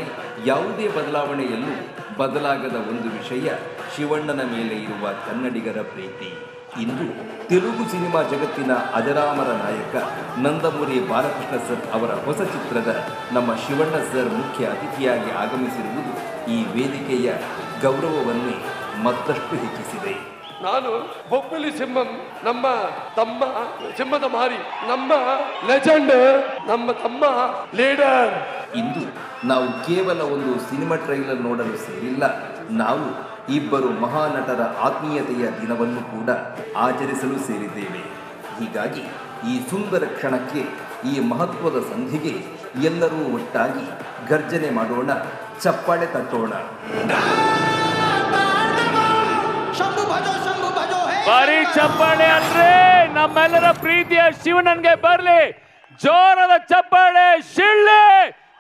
ಯಾವುದೇ ಬದಲಾವಣೆಯಲ್ಲೂ ಬದಲಾಗದ ಒಂದು ವಿಷಯ ಶಿವಣ್ಣನ ಮೇಲೆ ಇರುವ ಕನ್ನಡಿಗರ ಪ್ರೀತಿ. ಇಂದು ತೆಲುಗು ಸಿನಿಮಾ ಜಗತ್ತಿನ ಅಜರಾಮರ ನಾಯಕ ನಂದಮುರಿ ಬಾಲಕೃಷ್ಣ ಸರ್ ಅವರ ಹೊಸ ಚಿತ್ರದ ನಮ್ಮ ಶಿವಣ್ಣ ಸರ್ ಮುಖ್ಯ ಅತಿಥಿಯಾಗಿ ಆಗಮಿಸಿರುವುದು ಈ ವೇದಿಕೆಯ ಗೌರವವನ್ನೇ ಮತ್ತಷ್ಟು ಹೆಚ್ಚಿಸಿದೆ. ನಾನು ಬೊಬ್ಬಲಿ ಸಿಂಹಂ, ನಮ್ಮ ತಮ್ಮ ಸಿಂಹದ ಮಾರಿ, ನಮ್ಮ ಲೆಜೆಂಡ್, ನಮ್ಮ ತಮ್ಮ ಲೀಡರ್. ಇಂದು ನಾವು ಕೇವಲ ಒಂದು ಸಿನಿಮಾ ಟ್ರೈಲರ್ ನೋಡಲು ಸೇರಿಲ್ಲ, ನಾವು ಇಬ್ಬರು ಮಹಾನಟರ ಆತ್ಮೀಯತೆಯ ದಿನವನ್ನು ಕೂಡ ಆಚರಿಸಲು ಸೇರಿದ್ದೇವೆ. ಹೀಗಾಗಿ ಈ ಸುಂದರ ಕ್ಷಣಕ್ಕೆ, ಈ ಮಹತ್ವದ ಸಂಧಿಗೆ ಎಲ್ಲರೂ ಒಟ್ಟಾಗಿ ಗರ್ಜನೆ ಮಾಡೋಣ, ಚಪ್ಪಾಳೆ ತಟ್ಟೋಣ. ಬರೀ ಚಪ್ಪಾಳೆ ಅಂದ್ರೆ ನಮ್ಮೆಲ್ಲರ ಪ್ರೀತಿಯ ಶಿವಣ್ಣನ್ಗೆ ಬರ್ಲಿ ಜೋರದ ಚಪ್ಪಾಳೆ, ಶಿಳ್ಳೆ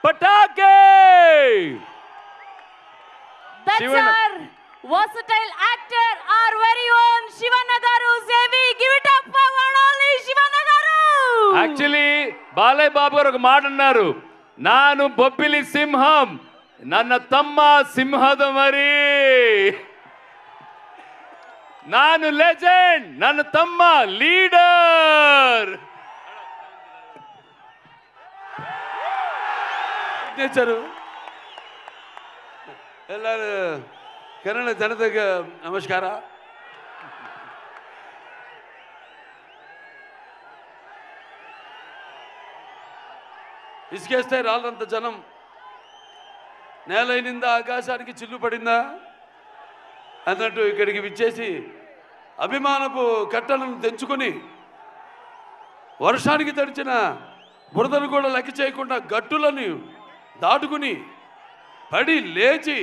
ಪಟಾಕೆ. That's our versatile actor, our very own Shivanna garu. Zevi, give it up for one only Shivanna garu. Actually, ಬಾಲೆ ಬಾಬು ಅವರು ಮಾಡన్నారు, ನಾನು ಬೊಬ್ಬಿಲಿ ಸಿಂಹಂ, ನನ್ನ ತಮ್ಮ ಸಿಂಹದ ಮರಿ. ನಾನು ಲೆಜೆಂಡ್, ನನ್ನ ತಮ್ಮ ಲೀಡರ್. ನೇಚರು ಎಲ್ಲರೂ ಕನ್ನಡ ಜನತೆಗೆ ನಮಸ್ಕಾರ. ఇసుకేస్తే రాళ్ళంత జనం, నేలైనిందా ఆకాశానికి చిల్లు పడిందా అన్నట్టు ఇక్కడికి విచ్చేసి అభిమానపు కట్టలను తెంచుకొని వర్షానికి తడిచిన బురదను కూడా లెక్క చేయకుండా గట్టులను దాటుకుని పడి లేచి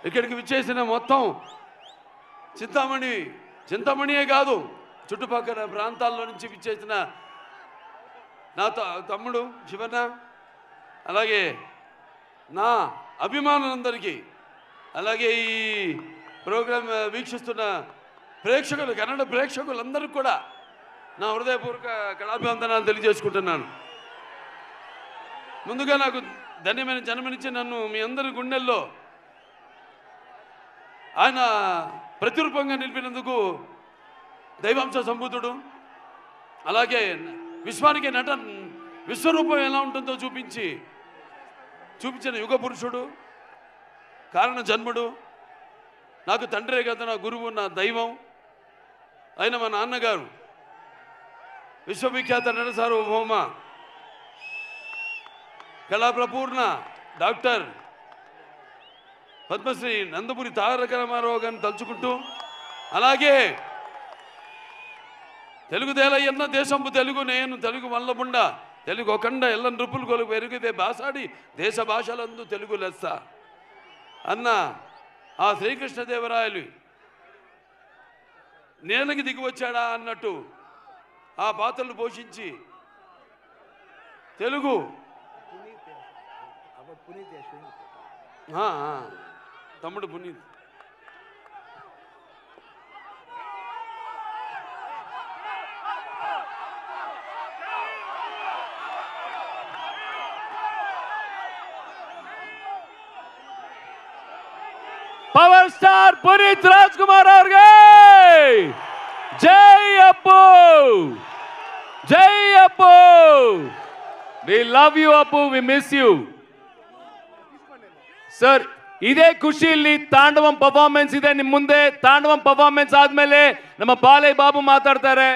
ఇక్కడికి విచ్చేసిన మొత్తం చింతామణియే కాదు, చుట్టుపక్కల ప్రాంతాల్లో నుంచి విచ్చేసిన నా తమ్ముడు శివన్న, అలాగే నా అభిమానులందరికీ, అలాగే ఈ ప్రోగ్రాం వీక్షిస్తున్న ప్రేక్షకులు, కన్నడ ప్రేక్షకులందరికీ కూడా నా హృదయపూర్వక కళాభివందనాలు తెలియజేసుకుంటున్నాను. ముందుగా నాకు ధన్యమైన జన్మనిచ్చి నన్ను మీ అందరి గుండెల్లో ఆయన ప్రతిరూపంగా నిలిపినందుకు దైవాంశ సంభూతుడు, అలాగే విశ్వానికి విశ్వరూపం ఎలా ఉంటుందో చూపించిన యుగ పురుషుడు, కారణ జన్ముడు, నాకు తండ్రే కదా నా గురువు, నా దైవం అయిన మా నాన్నగారు, విశ్వవిఖ్యాత నట సార్వభౌమ కళాప్రపూర్ణ డాక్టర్ పద్మశ్రీ నందమూరి తారక రామారావు గారిని తలుచుకుంటూ, అలాగే తెలుగుదేలయ్యన్న దేశంబు తెలుగు నేను తెలుగు వల్లబుండ తెలుగు ఒకండ ఎల్ల నృపులు కొలుగు పెరిగితే బాసాడి దేశ భాషలందు తెలుగు లెస్స అన్న ఆ శ్రీకృష్ణదేవరాయలు నేలకి దిగి వచ్చాడా అన్నట్టు ఆ పాత్రలు పోషించి తెలుగు తమ్ముడు పునీత్ ಪವರ್ ಸ್ಟಾರ್ ಪುನೀತ್ ರಾಜ್ಕುಮಾರ್ ಅವ್ರಿಗೆ ಜೈ ಅಪ್ಪು, ಜೈ Appu. We love you Appu, we miss you sir. ಇದೇ ಖುಷಿಯಲ್ಲಿ ತಾಂಡವಂ ಪರ್ಫಾರ್ಮೆನ್ಸ್ ಇದೆ ನಿಮ್ಮ ಮುಂದೆ. ತಾಂಡವಂ ಪರ್ಫಾರ್ಮೆನ್ಸ್ ಆದ್ಮೇಲೆ ನಮ್ಮ ಬಾಲಯ್ಯ ಬಾಬು ಮಾತಾಡ್ತಾರೆ.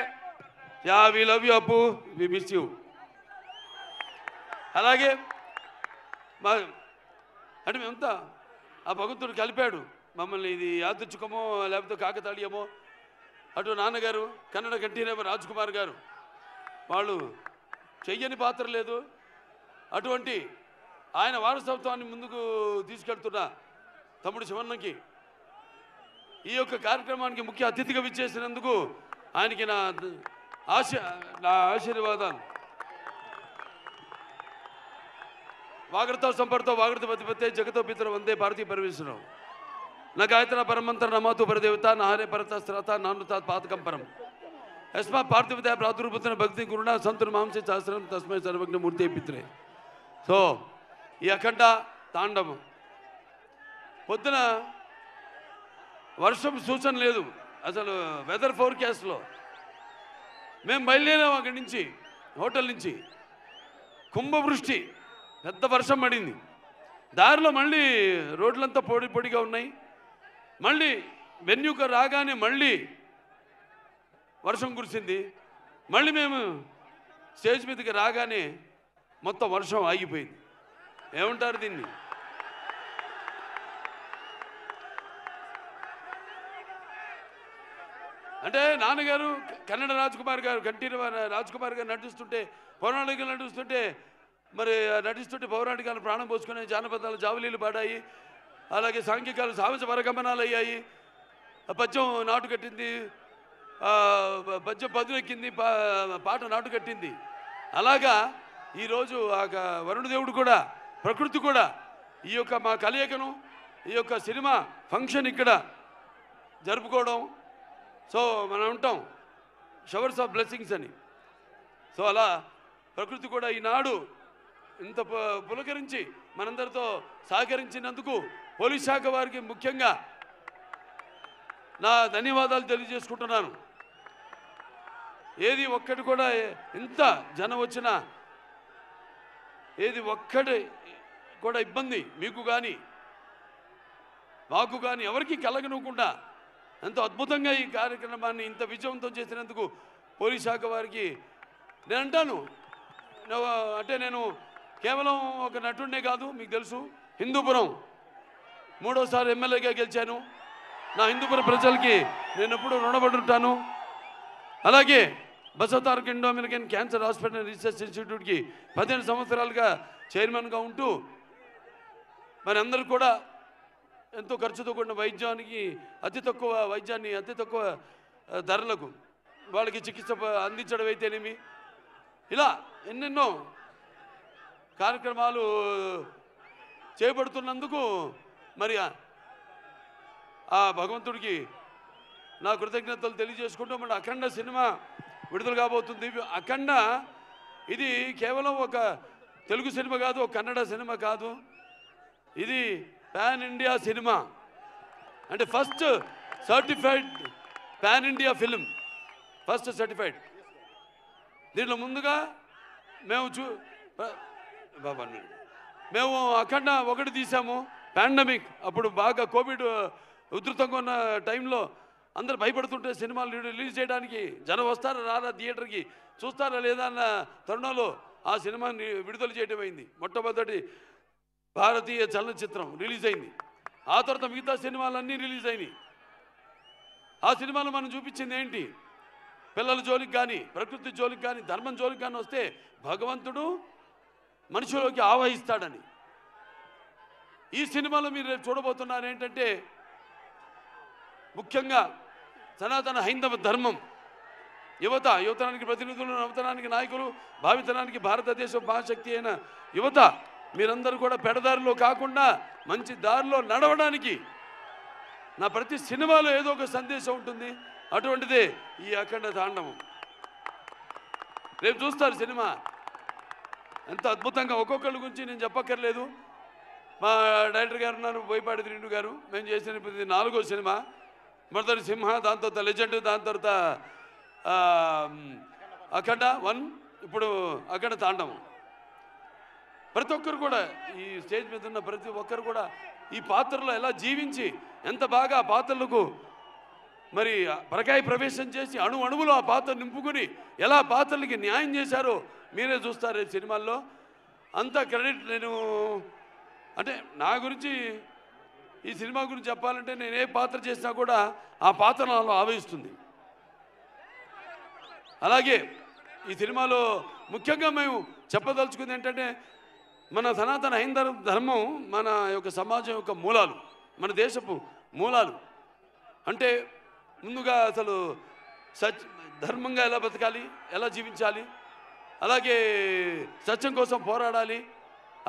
యా వి లవ్ యూ అప్పు, వి మిస్ యూ. అలాగే అంటే మేమంతా ఆ భగవంతుడు కలిపాడు మమ్మల్ని. ఇది యాదృచ్ఛికమో లేకపోతే కాకతాళీయమో. అటు నాన్నగారు కన్నడ కంఠీరవ రాజ్ కుమార్ గారు, వాళ్ళు చెయ్యని పాత్ర లేదు. అటువంటి ఆయన వారసత్వాన్ని ముందుకు తీసుకెళ్తున్న తమ్ముడు శివన్నకి ఈ యొక్క కార్యక్రమానికి ముఖ్య అతిథిగా విచ్చేసినందుకు ఆయనకి నా ఆశీర్వాదాలు. వాగడతో సంపర్తో వాగడతో పతిపతే జగతో పితర వందే భారతీయ పరమేశ్వరం. నా గాయత్ర పరమంతర నమాతు పరదేవత నాహరే పరత శ్రత నానుతా పాతకం పరం యస్మా పార్థివదయ ప్రాదుర్భూతన భక్తి గురుణ సంతుర్ మాంసే శాస్త్రం తస్మై సర్వజ్ఞ మూర్తి పిత్రే. సో ఈ అఖండ తాండవం పొద్దున వర్షం సూచన లేదు అసలు. వెదర్ ఫోర్కాస్ట్లో మేము బయలుదేరాం అక్కడి నుంచి, హోటల్ నుంచి. కుంభవృష్టి, పెద్ద వర్షం పడింది. దారిలో మళ్ళీ రోడ్లంతా పొడి పొడిగా ఉన్నాయి. మళ్ళీ వెన్యూకు రాగానే మళ్ళీ వర్షం కురిసింది. మళ్ళీ మేము స్టేజ్ మీదకి రాగానే మొత్తం వర్షం ఆగిపోయింది. ఏమంటారు దీన్ని? అంటే నాన్నగారు కన్నడ రాజ్కుమార్ గారు, కంఠీరవ రాజ్కుమార్ గారు నటిస్తుంటే, పౌరాణికలు నటిస్తుంటే, మరి నటిస్తుంటే పౌరాణికాలు ప్రాణం పోసుకునే జానపదాలు జావలీలు పాడాయి. అలాగే సాంఘికాలు సాహస పరగమనాలు అయ్యాయి. పద్యం నాటు కట్టింది, పద్యం పదునెక్కింది, పాట నాటు కట్టింది. అలాగా ఈరోజు ఆ వరుణదేవుడు కూడా, ప్రకృతి కూడా ఈ యొక్క మా కలయికను, ఈ యొక్క సినిమా ఫంక్షన్ ఇక్కడ జరుపుకోవడం. సో మనం ఉంటాం షవర్స్ ఆఫ్ బ్లెస్సింగ్స్ అని. సో అలా ప్రకృతి కూడా ఈనాడు ఇంత పులకరించి మనందరితో సహకరించినందుకు పోలీస్ శాఖ వారికి ముఖ్యంగా నా ధన్యవాదాలు తెలియజేసుకుంటున్నాను. ఏది ఒక్కటి కూడా ఎంత జనం వచ్చినా ఏది ఒక్కటి కూడా ఇబ్బంది మీకు కానీ మాకు కానీ ఎవరికి కలగనివ్వకుండా ఎంతో అద్భుతంగా ఈ కార్యక్రమాన్ని ఇంత విజయవంతం చేసినందుకు పోలీస్ శాఖ వారికి నేను అంటాను. అంటే నేను కేవలం ఒక నటుడినే కాదు, మీకు తెలుసు హిందూపురం 3వ ఎమ్మెల్యేగా గెలిచాను. నా హిందూపురం ప్రజలకి నేను ఎప్పుడూ రుణపడి ఉంటాను. అలాగే Basavataraka Indo American cancer hospital research ఇన్స్టిట్యూట్కి 15 సంవత్సరాలుగా చైర్మన్గా ఉంటూ మరి అందరూ కూడా ఎంతో ఖర్చుతో కూడిన వైద్యానికి అతి తక్కువ వైద్యాన్ని అతి తక్కువ ధరలకు వాళ్ళకి చికిత్స అందించడం అయితేనేమి, ఇలా ఎన్నెన్నో కార్యక్రమాలు చేపడుతున్నందుకు మరి ఆ భగవంతుడికి నా కృతజ్ఞతలు తెలియజేసుకుంటూ మన అఖండ సినిమా విడుదల కాబోతుంది. అఖండ ఇది కేవలం ఒక తెలుగు సినిమా కాదు, ఒక కన్నడ సినిమా కాదు, ఇది పాన్ ఇండియా సినిమా. అంటే first certified pan India film, first certified. దీంట్లో ముందుగా మేము అఖండ 1 తీసాము. పాండమిక్ అప్పుడు బాగా కోవిడ్ ఉధృతంగా ఉన్న టైంలో అందరు భయపడుతుంటే సినిమాలు రిలీజ్ చేయడానికి జనం వస్తారా రారా థియేటర్కి, చూస్తారా లేదా అన్న తరుణంలో ఆ సినిమాని విడుదల చేయడం అయింది. మొట్టమొదటి భారతీయ చలనచిత్రం రిలీజ్ అయింది. ఆ తర్వాత మిగతా సినిమాలన్నీ రిలీజ్ అయినాయి. ఆ సినిమాలో మనం చూపించింది ఏంటి? పిల్లల జోలికి కానీ, ప్రకృతి జోలికి కానీ, ధర్మం జోలికి కానీ వస్తే భగవంతుడు మనిషిలోకి ఆవహిస్తాడని. ఈ సినిమాలో మీరు రేపు చూడబోతున్నారు ఏంటంటే ముఖ్యంగా సనాతన హైందవ ధర్మం, యువతరానికి ప్రతినిధులు, నవతరానికి నాయకులు, భావితరానికి భారతదేశ మహాశక్తి అయిన యువత మీరందరూ కూడా పెడదారిలో కాకుండా మంచి దారిలో నడవడానికి నా ప్రతి సినిమాలో ఏదో ఒక సందేశం ఉంటుంది. అటువంటిదే ఈ అఖండ తాండవం. రేపు చూస్తారు సినిమా ఎంత అద్భుతంగా. ఒక్కొక్కరి గురించి నేను చెప్పక్కర్లేదు. మా డైరెక్టర్ గారు ఉన్నారు, బోయపాటి శ్రీను గారు. మేము చేసిన ఇది 4వ సినిమా. మొదటి సింహ, దాని తర్వాత లెజెండ్, దాని తర్వాత అఖండ 1, ఇప్పుడు అఖండ తాండవం. ప్రతి ఒక్కరు కూడా ఈ స్టేజ్ మీద ఉన్న ప్రతి ఒక్కరు కూడా ఈ పాత్రలో ఎలా జీవించి ఎంత బాగా ఆ పాత్రలకు మరి పరకాయ ప్రవేశం చేసి అణువులో ఆ పాత్ర నింపుకొని ఎలా పాత్రలకి న్యాయం చేశారో మీరే చూస్తారు ఈ సినిమాల్లో. అంత క్రెడిట్ నేను అంటే నా గురించి ఈ సినిమా గురించి చెప్పాలంటే నేను ఏ పాత్ర చేసినా కూడా ఆ పాత్ర నాలో ఆవేశిస్తుంది. అలాగే ఈ సినిమాలో ముఖ్యంగా మేము చెప్పదలుచుకుంది ఏంటంటే మన సనాతన హైందవ ధర్మం మన యొక్క సమాజం యొక్క మూలాలు, మన దేశపు మూలాలు. అంటే ముందుగా అసలు ధర్మంగా ఎలా బతకాలి, ఎలా జీవించాలి, అలాగే సత్యం కోసం పోరాడాలి,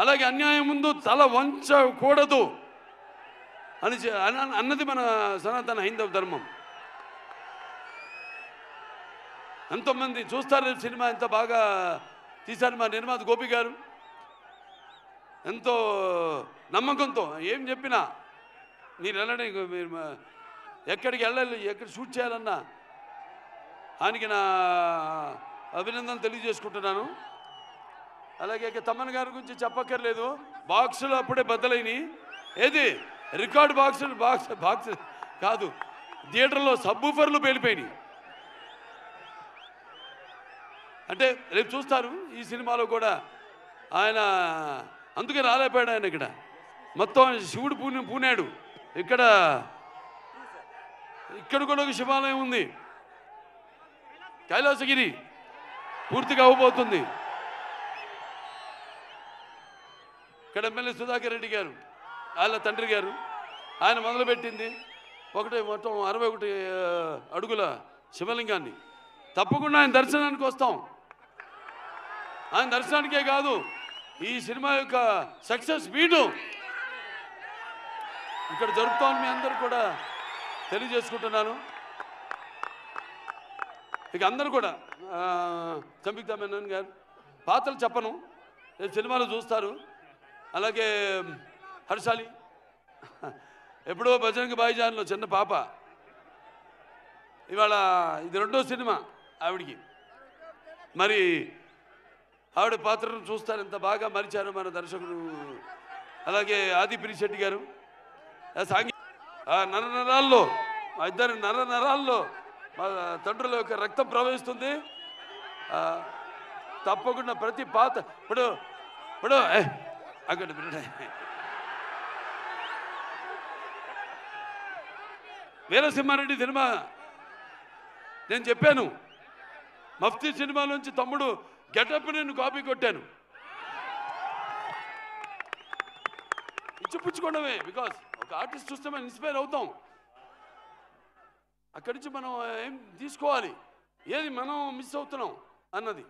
అలాగే అన్యాయం ముందు తల వంచకూడదు అన్నది మన సనాతన హైందవ ధర్మం. ఎంతోమంది చూస్తారు సినిమా, ఎంత బాగా తీశారు మా నిర్మాత గోపి గారు. ఎంతో నమ్మకంతో ఏం చెప్పినా మీరు వెళ్ళండి, మీరు ఎక్కడికి వెళ్ళాలి, ఎక్కడ షూట్ చేయాలన్నా ఆయనకి నా అభినందనలు తెలియజేసుకుంటున్నాను. అలాగే తమన్ గారి గురించి చెప్పక్కర్లేదు. బాక్సులు అప్పుడే బద్దలైనవి. ఏది రికార్డ్ బాక్స్ కాదు, థియేటర్లో సబ్బూఫర్లు పేలిపోయినాయి. అంటే రేపు చూస్తారు ఈ సినిమాలో కూడా ఆయన అందుకే రాలేపోయాడు. ఆయన మొత్తం శివుడు పూనాడు. ఇక్కడ కూడా ఒక శివాలయం ఉంది, కైలాసగిరి పూర్తిగా అవ్వబోతుంది. ఇక్కడ ఎమ్మెల్యే సుధాకర్ రెడ్డి గారు, వాళ్ళ తండ్రి గారు, ఆయన మొదలుపెట్టింది మొత్తం 61 అడుగుల శివలింగాన్ని. తప్పకుండా ఆయన దర్శనానికి వస్తాం. ఆయన దర్శనానికే కాదు, ఈ సినిమా యొక్క సక్సెస్ మీటు ఇక్కడ జరుపుతామని మీ అందరూ కూడా తెలియజేసుకుంటున్నాను. ఇక అందరూ కూడా సంయుక్త మేనన్ గారు పాత్రలు చెప్పను, రేపు సినిమాలో చూస్తారు. అలాగే హర్షాలి ఎప్పుడో బజరంగ్ భాయిజాన్లో చిన్న పాప, ఇవాళ ఇది 2వ సినిమా ఆవిడికి. మరి ఆవిడ పాత్రను చూస్తారు, ఎంత బాగా మరిచారు మన దర్శకుడు. అలాగే ఆది పిరిశెట్టి గారు నరనరాల్లో, మా ఇద్దరు నరనరాల్లో మా తండ్రుల యొక్క రక్తం ప్రవహిస్తుంది. తప్పకుండా ప్రతి పాత్ర ఇప్పుడు అక్కడ వీరసింహారెడ్డి సినిమా నేను చెప్పాను, మఫ్తీ సినిమా నుంచి తమ్ముడు గెటప్ నేను కాపీ కొట్టాను. ఇచ్చిపుచ్చుకోవడమే, బికాస్ ఒక ఆర్టిస్ట్ చూస్తే మనం ఇన్స్పైర్ అవుతాం. అక్కడి నుంచి మనం ఏం తీసుకోవాలి, ఏది మనం మిస్ అవుతున్నాం అన్నది.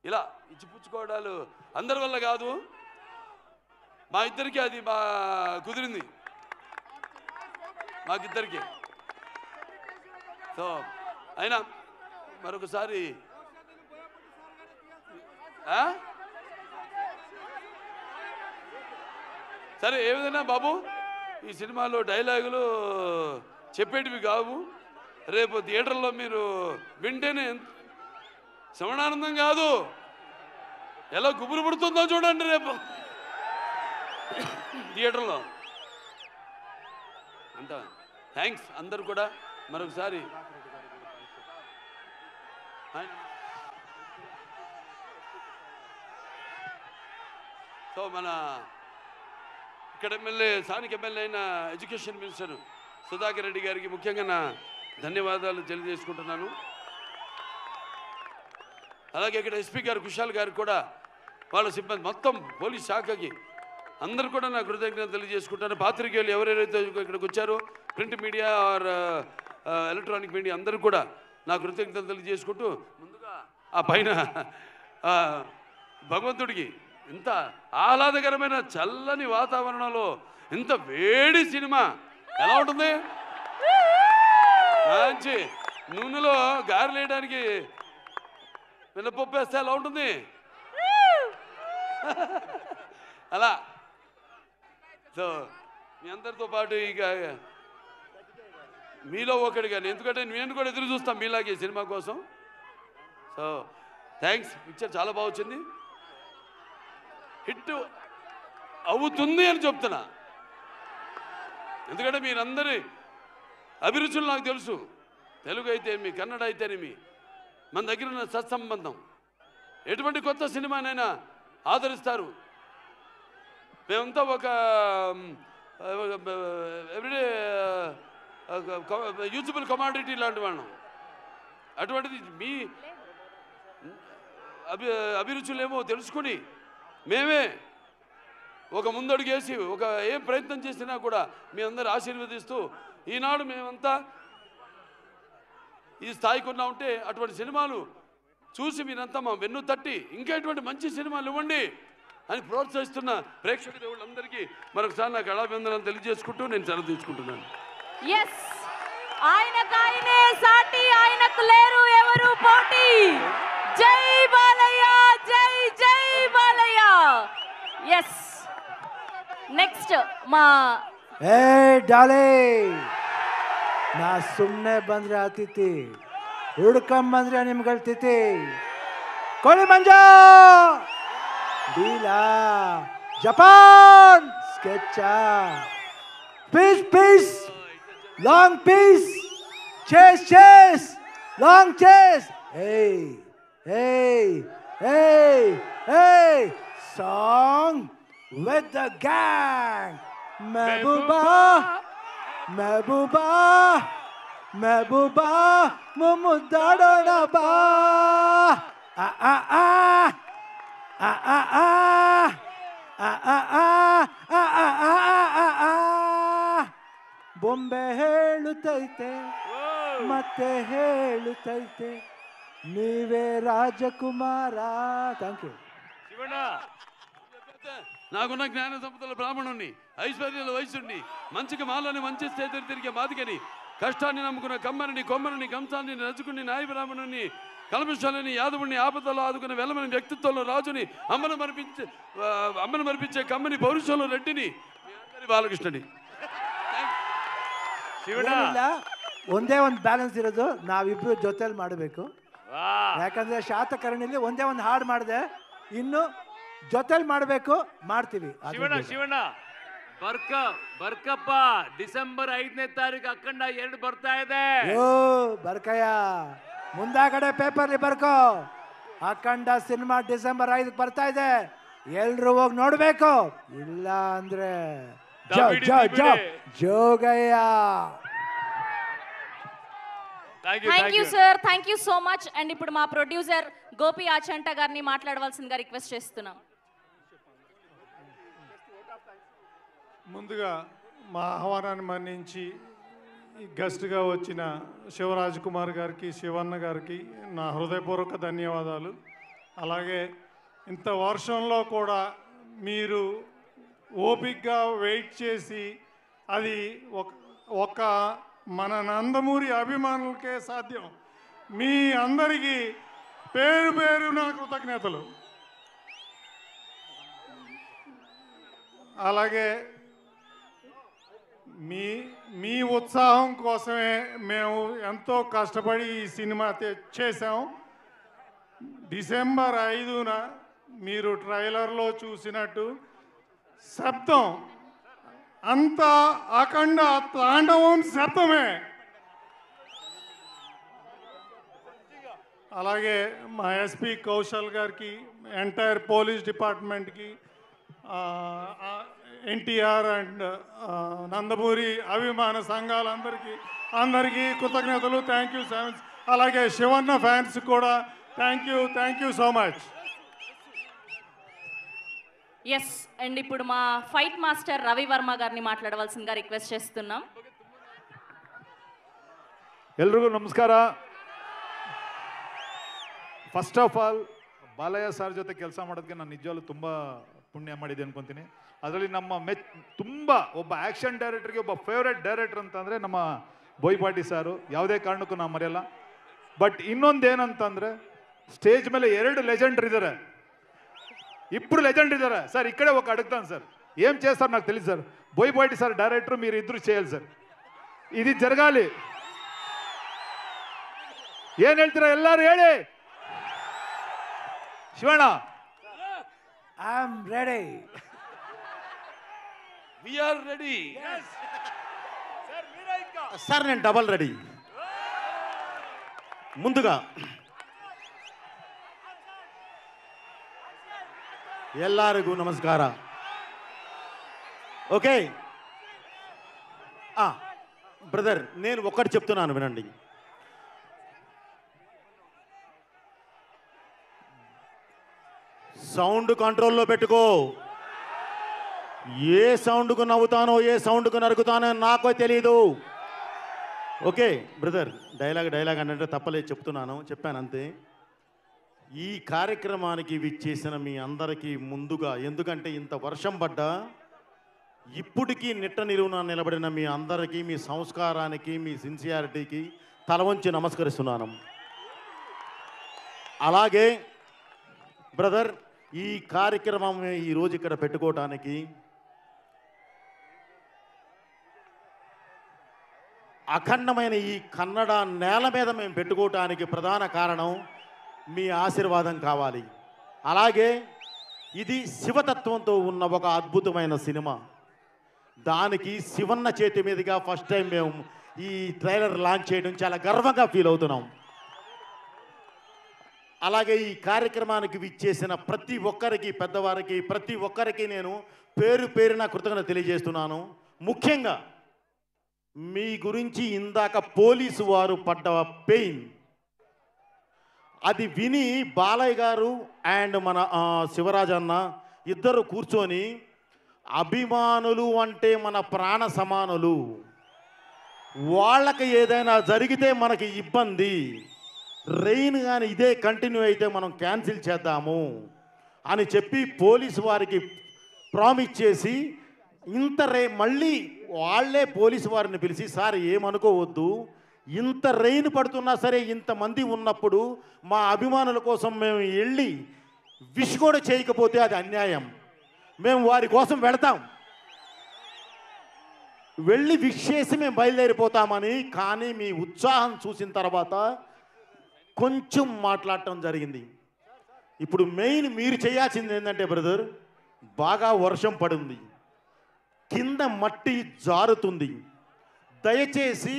ఇలా ఇచ్చిపుచ్చుకోవడాలు అందరి వల్ల కాదు, మా ఇద్దరికి అది కుదిరింది, మాకిద్దరికి. సో అయినా మరొకసారి సరే ఏ విధంగా బాబు ఈ సినిమాలో డైలాగులు చెప్పేటివి కావు. రేపు థియేటర్లో మీరు వింటేనే శ్రవణానందం కాదు, ఎలా గుబురు పుడుతుందో చూడండి రేపు థియేటర్లో. అంత థ్యాంక్స్ అందరు కూడా మరొకసారి. సో మన ఇక్కడ స్థానిక ఎమ్మెల్యే అయిన ఎడ్యుకేషన్ మినిస్టర్ సుధాకర్ రెడ్డి గారికి ముఖ్యంగా నా ధన్యవాదాలు తెలియజేసుకుంటున్నాను. అలాగే ఇక్కడ ఎస్పీ గారు కుషాల్ గారు కూడా వాళ్ళ సిబ్బంది మొత్తం పోలీస్ శాఖకి అందరూ కూడా నా కృతజ్ఞతలు తెలియజేసుకుంటాను. పాత్రికేయులు ఎవరెవరైతే ఇక్కడికి వచ్చారో print media are electronic media అందరూ కూడా నా కృతజ్ఞతలు తెలియజేసుకుంటూ ముందుగా ఆ పైన భగవంతుడికి ఇంత ఆహ్లాదకరమైన చల్లని వాతావరణంలో ఇంత వేడి సినిమా ఎలా ఉంటుంది? మంచి నూనెలో గారెలు వేయడానికి మినపప్పు వేస్తే ఎలా ఉంటుంది? అలా సో మీ అందరితో పాటు ఇక మీలో ఒకటిగాని, ఎందుకంటే నేను కూడా ఎదురు చూస్తాను మీలాగే సినిమా కోసం. So thanks. పిక్చర్ చాలా బాగా వచ్చింది, హిట్ అవుతుంది అని చెప్తున్నా. ఎందుకంటే మీరందరి అభిరుచులు నాకు తెలుసు. తెలుగు అయితేనేమి, కన్నడ అయితేనేమి, మన దగ్గర ఉన్న సత్సంబంధం. ఎటువంటి కొత్త సినిమానైనా ఆదరిస్తారు. మేమంతా ఒక ఎవ్రీడే యూజబుల్ కమాడిటీ లాంటి వాళ్ళం. అటువంటిది మీ అభిరుచులేమో తెలుసుకుని మేమే ఒక ముందడుగేసి ఒక ఏం ప్రయత్నం చేసినా కూడా మీ అందరూ ఆశీర్వదిస్తూ ఈనాడు మేమంతా ఈ స్థాయికి ఉన్నా ఉంటే అటువంటి సినిమాలు చూసి మీరంతా మా వెన్ను తట్టి ఇంకా ఇటువంటి మంచి సినిమాలు ఇవ్వండి అని ప్రోత్సహిస్తున్న ప్రేక్షక దేవుళ్ళందరికీ మరొకసారి నాకు కళాభివందనాలు తెలియజేసుకుంటూ నేను సెలవు తీసుకుంటున్నాను. ఎస్, ఆయనకాయనే సాటి, ఆయనకు లేరు ఎవరు పోటీ. జై బాలయ్య, జై జై బాలయ్య. ఎస్, నెక్స్ట్ మా ಡಾಲೆ ನಾ ಸುಮ್ಮನೆ ಬಂದ್ರೆ ಆತಿಥಿ, ಹುಡ್ಕೊಂಬಂದ್ರೆ ನಿಮ್ಗಳ ತಿಥಿ. ಕೋಳಿ ಮಂಜ ಡೀಲಾ ಜಪಾನ್ ಸ್ಕೆಚ peace peace long peace chase chase long chase. ಏಯ್ ಏಯ್ ಏಯ್ ಏಯ್ song with the gang. Mehbooba, Mehbooba, Mehbooba, Mumudadona ba. Ah ah ah, ah ah ah, ah ah ah, ah ah ah ah. ಬೊಂಬೆ ಹೇಳುತ್ತೈತೆ ಮತ್ತೆ ಹೇಳುತ್ತೈತೆ ನೀವೇ ರಾಜಕುಮಾರ. Thank you. నాకున్న జ్ఞాన సంపదల బ్రాహ్మణుణ్ణి, ఐశ్వర్యాల వయసుని, మంచికి మాలని మంచి చేతులు తిరిగే మాదికని, కష్టాన్ని నమ్ముకున్న కమ్మరిని, కొమ్మరిని, కంసాన్ని నచ్చుకుని, నాయ బ్రాహ్మణుని, కల్మషాలని, యాదవుని, ఆపదలో ఆదుకున్న వెలమని, వ్యక్తిత్వంలో రాజుని, అమ్మను మరిపించే కమ్మని, పౌరుషంలో రెడ్డిని, బాలకృష్ణని. ಒಂದೇ ಒಂದು ಬ್ಯಾಲೆನ್ಸ್ ಇರೋದು, ನಾವಿಬ್ರು ಜೊತೆಲಿ ಮಾಡಬೇಕು. ಯಾಕಂದ್ರೆ ಶಾತಕರ್ಣಿಲಿ ಒಂದೇ ಒಂದು ಹಾಡು ಮಾಡಿದೆ, ಇನ್ನು ಜೊತೆಲಿ ಮಾಡಬೇಕು, ಮಾಡ್ತೀವಿ. ಶಿವಣ್ಣ ಬರ್ಕಪ್ಪ, ಡಿಸೆಂಬರ್ 5ನೇ ತಾರೀಕು ಅಖಂಡ 2 ಬರ್ತಾ ಇದೆ. ಬರ್ಕಯ್ಯ, ಮುಂದಾಗಡೆ ಪೇಪರ್ಲಿ ಬರ್ಕೋ. ಅಖಂಡ ಸಿನಿಮಾ ಡಿಸೆಂಬರ್ 5 ಬರ್ತಾ ಇದೆ, ಎಲ್ರು ಹೋಗಿ ನೋಡ್ಬೇಕು. ಇಲ್ಲ ಅಂದ್ರೆ Jogayya. Thank you sir, thank you so much. And ఇప్పుడు మా ప్రొడ్యూసర్ గోపి ఆచంట గారిని మాట్లాడవలసిందిగా రిక్వెస్ట్ చేస్తున్నాం. ముందుగా మా ఆహ్వానాన్ని మన్నించి గెస్ట్గా వచ్చిన శివరాజ్ కుమార్ గారికి, శివన్న గారికి నా హృదయపూర్వక ధన్యవాదాలు. అలాగే ఇంత వర్షంలో కూడా మీరు ఓపికగా వెయిట్ చేసి, అది ఒక మన నందమూరి అభిమానులకే సాధ్యం. మీ అందరికీ పేరు పేరు నా కృతజ్ఞతలు. అలాగే మీ ఉత్సాహం కోసమే మేము ఎంతో కష్టపడి ఈ సినిమా చేసాం. డిసెంబర్ 5న మీరు ట్రైలర్లో చూసినట్టు శబ్దం అంతా అఖండ తాండవం శబ్దమే. అలాగే మా ఎస్పీ కౌశల్ గారికి, ఎంటైర్ పోలీస్ డిపార్ట్మెంట్కి, ఎన్టీఆర్ అండ్ నందమూరి అభిమాన సంఘాలందరికీ కృతజ్ఞతలు. Thank you. అలాగే శివన్న ఫ్యాన్స్ కూడా thank you so much. Yes and ఇప్పుడు మా ఫైట్ మాస్టర్ రవి వర్మ గారిని మాట్లాడవలసిందిగా రిక్వెస్ట్ చేస్తున్నాం. ಎಲ್ರಿಗೂ ನಮಸ್ಕಾರ. First of all Balayya sir ಜೊತೆ ಕೆಲಸ ಮಾಡೋದಕ್ಕೆ ನಾನು ನಿಜವಾಗ್ಲೂ ತುಂಬ ಪುಣ್ಯ ಮಾಡಿದೆ ಅನ್ಕೊಂತೀನಿ. ಅದರಲ್ಲಿ ನಮ್ಮ ತುಂಬ ಒಬ್ಬ ಆ್ಯಕ್ಷನ್ ಡೈರೆಕ್ಟರ್ಗೆ ಒಬ್ಬ ಫೇವ್ರೆಟ್ ಡೈರೆಕ್ಟರ್ ಅಂತಂದರೆ ನಮ್ಮ ಬೋಯ್ಪಾಟಿ ಸಾರು, ಯಾವುದೇ ಕಾರಣಕ್ಕೂ ನಾವು ಮರೆಯಲ್ಲ. ಬಟ್ ಇನ್ನೊಂದು ಏನಂತಂದರೆ స్టేజ్ ಮೇಲೆ 2 లెజెండర్ ఇದ್ದಾರೆ, ఇప్పుడు లెజెండ్ ఇದ್ದಾರೆ సార్. ఇక్కడే ఒక అడుగుతాను సార్, ఏం చేస్తారు నాకు తెలియదు సార్. బోయపాటి సార్ డైరెక్టర్, మీరు ఇద్దరు చేయాలి సార్, ఇది జరగాలి. ఏం ಹೇಳ್ತೀರಾ ಎಲ್ಲರೂ ಹೇಳಿ. Shivanna I am ready. We are ready. Sir నేను డబల్ రెడీ. ముందుగా ಎಲ್ಲರಿಗೂ ನಮಸ್ಕಾರ. ఓకే బ్రదర్, నేను ఒక్కటి చెప్తున్నాను వినండి. సౌండ్ కంట్రోల్లో పెట్టుకో. ఏ సౌండ్కు నవ్వుతానో ఏ సౌండ్కు నరుకుతానో నాకు తెలియదు. ఓకే బ్రదర్, డైలాగ్ అంటే తప్పలేదు, చెప్పాను అంతే. ఈ కార్యక్రమానికి విచ్చేసిన మీ అందరికీ ముందుగా, ఎందుకంటే ఇంత వర్షం పడ్డా ఇప్పటికీ నిట్ట నిలువున నిలబడిన మీ అందరికీ, మీ సంస్కారానికి, మీ సిన్సియారిటీకి తల వంచి నమస్కరిస్తున్నాను. అలాగే బ్రదర్, ఈ కార్యక్రమం ఈరోజు ఇక్కడ పెట్టుకోవటానికి అఖండమైన ఈ కన్నడ నేల మీద మేము పెట్టుకోవటానికి ప్రధాన కారణం మీ ఆశీర్వాదం కావాలి. అలాగే ఇది శివతత్వంతో ఉన్న ఒక అద్భుతమైన సినిమా. దానికి శివన్న చేతి మీదుగా ఫస్ట్ టైం మేము ఈ ట్రైలర్ లాంచ్ చేయడం చాలా గర్వంగా ఫీల్ అవుతున్నాం. అలాగే ఈ కార్యక్రమానికి విచ్చేసిన ప్రతి ఒక్కరికి, పెద్దవారికి, ప్రతి ఒక్కరికి నేను పేరు పేరున కృతజ్ఞత తెలియజేస్తున్నాను. ముఖ్యంగా మీ గురించి ఇందాక పోలీసు వారు పడ్డ పెయిన్, అది విని బాలయ్య గారు అండ్ మన శివరాజ్ అన్న ఇద్దరు కూర్చొని, అభిమానులు అంటే మన ప్రాణ సమానులు, వాళ్ళకి ఏదైనా జరిగితే మనకి ఇబ్బంది, రెయిన్ కానీ ఇదే కంటిన్యూ అయితే మనం క్యాన్సిల్ చేద్దాము అని చెప్పి పోలీసు వారికి ప్రామిస్ చేసి, మళ్ళీ వాళ్ళే పోలీసు వారిని పిలిచి, సార్ ఏమనుకోవద్దు, ఇంత రెయిన్ పడుతున్నా సరే ఇంతమంది ఉన్నప్పుడు మా అభిమానుల కోసం మేము వెళ్ళి విష్ కూడా చేయకపోతే అది అన్యాయం, మేము వారి కోసం వెళతాం, వెళ్ళి విష్ చేసి మేము బయలుదేరిపోతామని. కానీ మీ ఉత్సాహం చూసిన తర్వాత కొంచెం మాట్లాడటం జరిగింది. ఇప్పుడు మెయిన్ మీరు చేయాల్సింది ఏంటంటే బ్రదర్, బాగా వర్షం పడింది, కింద మట్టి జారుతుంది, దయచేసి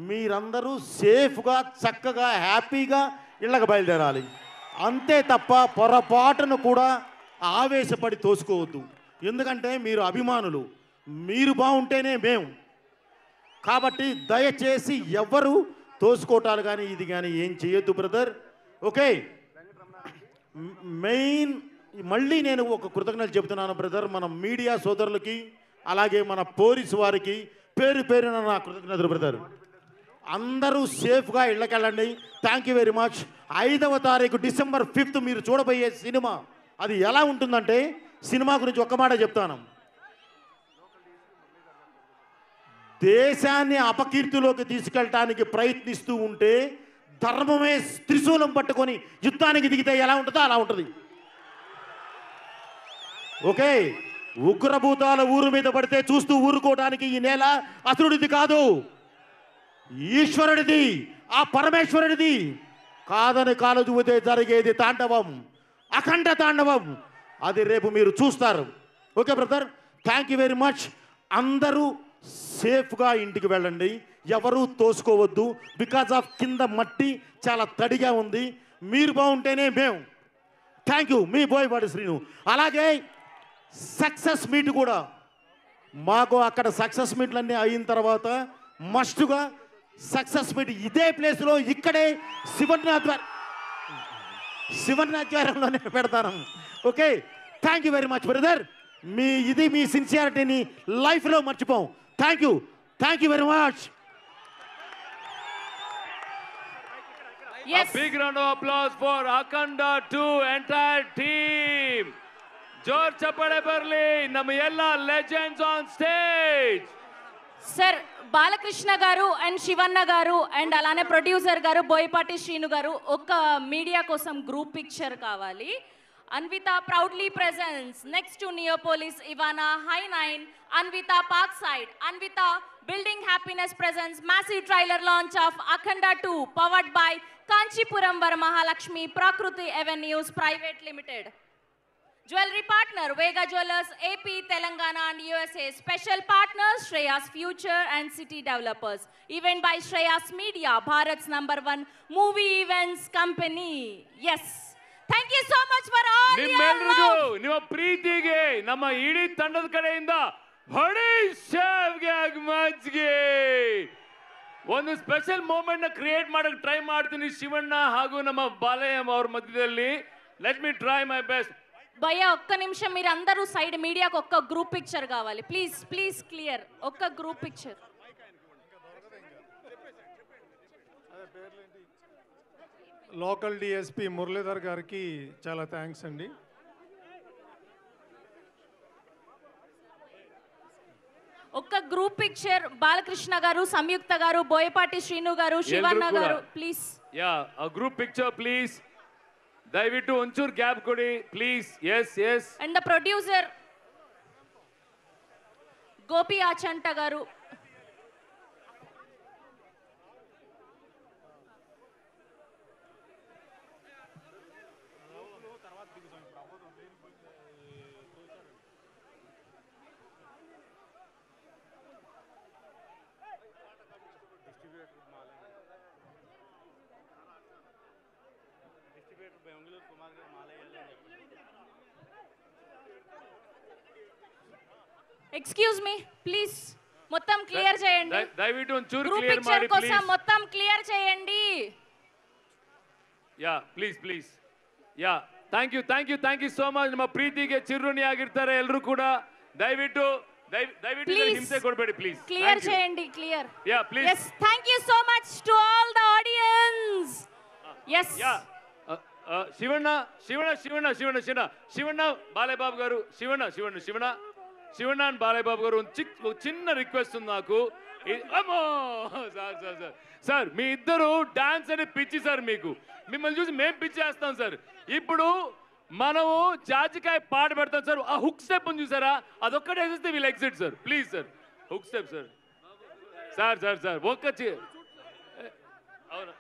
మీరందరూ సేఫ్గా చక్కగా హ్యాపీగా ఇళ్ళకి బయలుదేరాలి. అంతే తప్ప పొరపాటును కూడా ఆవేశపడి తోసుకోవద్దు. ఎందుకంటే మీరు అభిమానులు, మీరు బాగుంటేనే మేము. కాబట్టి దయచేసి ఎవరు తోసుకోవటాలు కానీ ఇది కానీ ఏం చేయొద్దు బ్రదర్. ఓకే, మెయిన్ మళ్ళీ నేను ఒక కృతజ్ఞతలు చెబుతున్నాను బ్రదర్, మన మీడియా సోదరులకి, అలాగే మన పోలీసు వారికి పేరు పేరున నా కృతజ్ఞతలు బ్రదర్. అందరూ సేఫ్గా ఇళ్ళకెళ్ళండి. Thank you very much. 5వ తారీఖు December 5th మీరు చూడబోయే సినిమా అది ఎలా ఉంటుందంటే, సినిమా గురించి ఒక్క మాట చెప్తాను. దేశాన్ని అపకీర్తిలోకి తీసుకెళ్ళటానికి ప్రయత్నిస్తూ ఉంటే ధర్మమే త్రిశూలం పట్టుకొని యుద్ధానికి దిగితే ఎలా ఉంటుందో అలా ఉంటుంది. ఓకే, ఉగ్రభూతాల ఊరు మీద పడితే చూస్తూ ఊరుకోవడానికి ఈ నేల అసురుడిది కాదు, ఈశ్వరుడిది, ఆ పరమేశ్వరుడిది. కాదని కాలు చూపితే జరిగేది తాండవం, అఖండ తాండవం. అది రేపు మీరు చూస్తారు. Okay brother, thank you very much. అందరూ సేఫ్గా ఇంటికి వెళ్ళండి, ఎవరూ తోసుకోవద్దు. బికాజ్ ఆఫ్ కింద మట్టి చాలా తడిగా ఉంది, మీరు బాగుంటేనే మేము. థ్యాంక్ యూ, మీ బోయపాటి శ్రీను. అలాగే సక్సెస్ మీట్ కూడా మాకు అక్కడ సక్సెస్ మీట్లన్నీ అయిన తర్వాత మస్ట్గా సక్సెస్ మీట్ ఇదే ప్లేస్లో ఇక్కడే శివన్ ఆధ్వర్యంలోనే పెడతాను. Okay, thank you very much brother. మీ సిన్సియారిటీని లైఫ్లో మర్చిపోం. Thank you very much. Yes. A big round of applause for Akhanda 2 entire team. George Chappade Barli, ನಮ್ಮ ಎಲ್ಲ legends on stage. Sir Balakrishna గారు అండ్ శివన్న గారు అండ్ అలానే ప్రొడ్యూసర్ గారు బోయపాటి శ్రీను గారు ఒక మీడియా కోసం గ్రూప్ పిక్చర్ కావాలి. Anvita proudly presents next to Neopolis Ivana High 9, Anvita Parkside. Anvita Building Happiness presents massive trailer launch of Akhanda 2 powered by Kanchipuram Varamahalakshmi Prakruti Avenues Private Limited. Jewelry partner Vega Jewelers AP Telangana and USA. Special partners Shreyas Future and City Developers. Event by Shreyas Media, Bharat's #1 movie events company. Yes. Thank you so much for all your love. ನಿಮ್ಮ ಪ್ರೀತಿಗೆ ನಮ್ಮ ಇಡೀ ತಂಡದ ಕಡೆಯಿಂದ ಹೊಡಿ ಶೇವ್ಗೆ ಮಜ್ಗೆ ಒಂದು special moment ನ ಕ್ರಿಯೇಟ್ ಮಾಡಕ್ಕೆ ಟ್ರೈ ಮಾಡ್ತೀನಿ ಶಿವಣ್ಣ ಹಾಗೂ ನಮ್ಮ ಬಾಲಯ್ಯ ಅವ್ರ ಮಧ್ಯದಲ್ಲಿ. Let me try my best. భయ్య ఒక్క నిమిషం, మీరు అందరూ సైడ్ మీడియాకి ఒక్క గ్రూప్ పిక్చర్ కావాలి ప్లీజ్ క్లియర్. ఒక్క group picture. Local DSP Muralidhar గారికి చాలా థ్యాంక్స్ అండి. ఒక్క గ్రూప్ పిక్చర్ బాలకృష్ణ గారు, సంయుక్త గారు, బోయపాటి శ్రీను గారు, శివన్న గారు please. Yeah a group picture please. దయవిಟ್ಟು ಒಂಚೂರು ಗ್ಯಾಪ್ ಕೊಡಿ please. yes and the producer Gopi Achanta గారు. ఎక్స్క్యూజ్ మీ ప్లీజ్, మొత్తం క్లియర్ చేయండి. దయవిಟ್ಟು ಒಂಚೂರು గ్రూప్ క్లియర్ పిక్చర్ ಮಾಡಿ కోసం ప్లీజ్. మొత్తం క్లియర్ చేయండి. Yeah please yeah thank you so much. ನಮ್ಮ ಪ್ರೀತಿಗೆ ಚಿರುಣಿ ಆಗಿರ್ತಾರೆ ಎಲ್ಲರೂ ಕೂಡ. ದಯವಿಟ್ಟು ಹಿಂಸೆ ಕೊಡಬೇಡಿ ಪ್ಲೀಸ್. క్లియర్ చేయండి. Clear. Yeah please. yes thank you so much to all the audience. yes ಯಾ ಶಿವಣ್ಣ బాలయ్య బాబు గారు, శివಣ್ಣ అండ్ బాలయ్య బాబు గారు ఒక చిన్న రిక్వెస్ట్ ఉంది నాకు. అమ్మో సార్ మీ ఇద్దరు డాన్స్ అనేది పిచ్చి సార్. మిమ్మల్ని చూసి మేము పిచ్చి చేస్తాం సార్. ఇప్పుడు మనము జాజికాయ పాట పెడతాం సార్. ఆ హుక్ స్టెప్ ఉంది చూసారా, అదొక్కటి వేసేస్తే వీళ్ళు exit sir. Please sir hook step sir. ఒక్క అవునా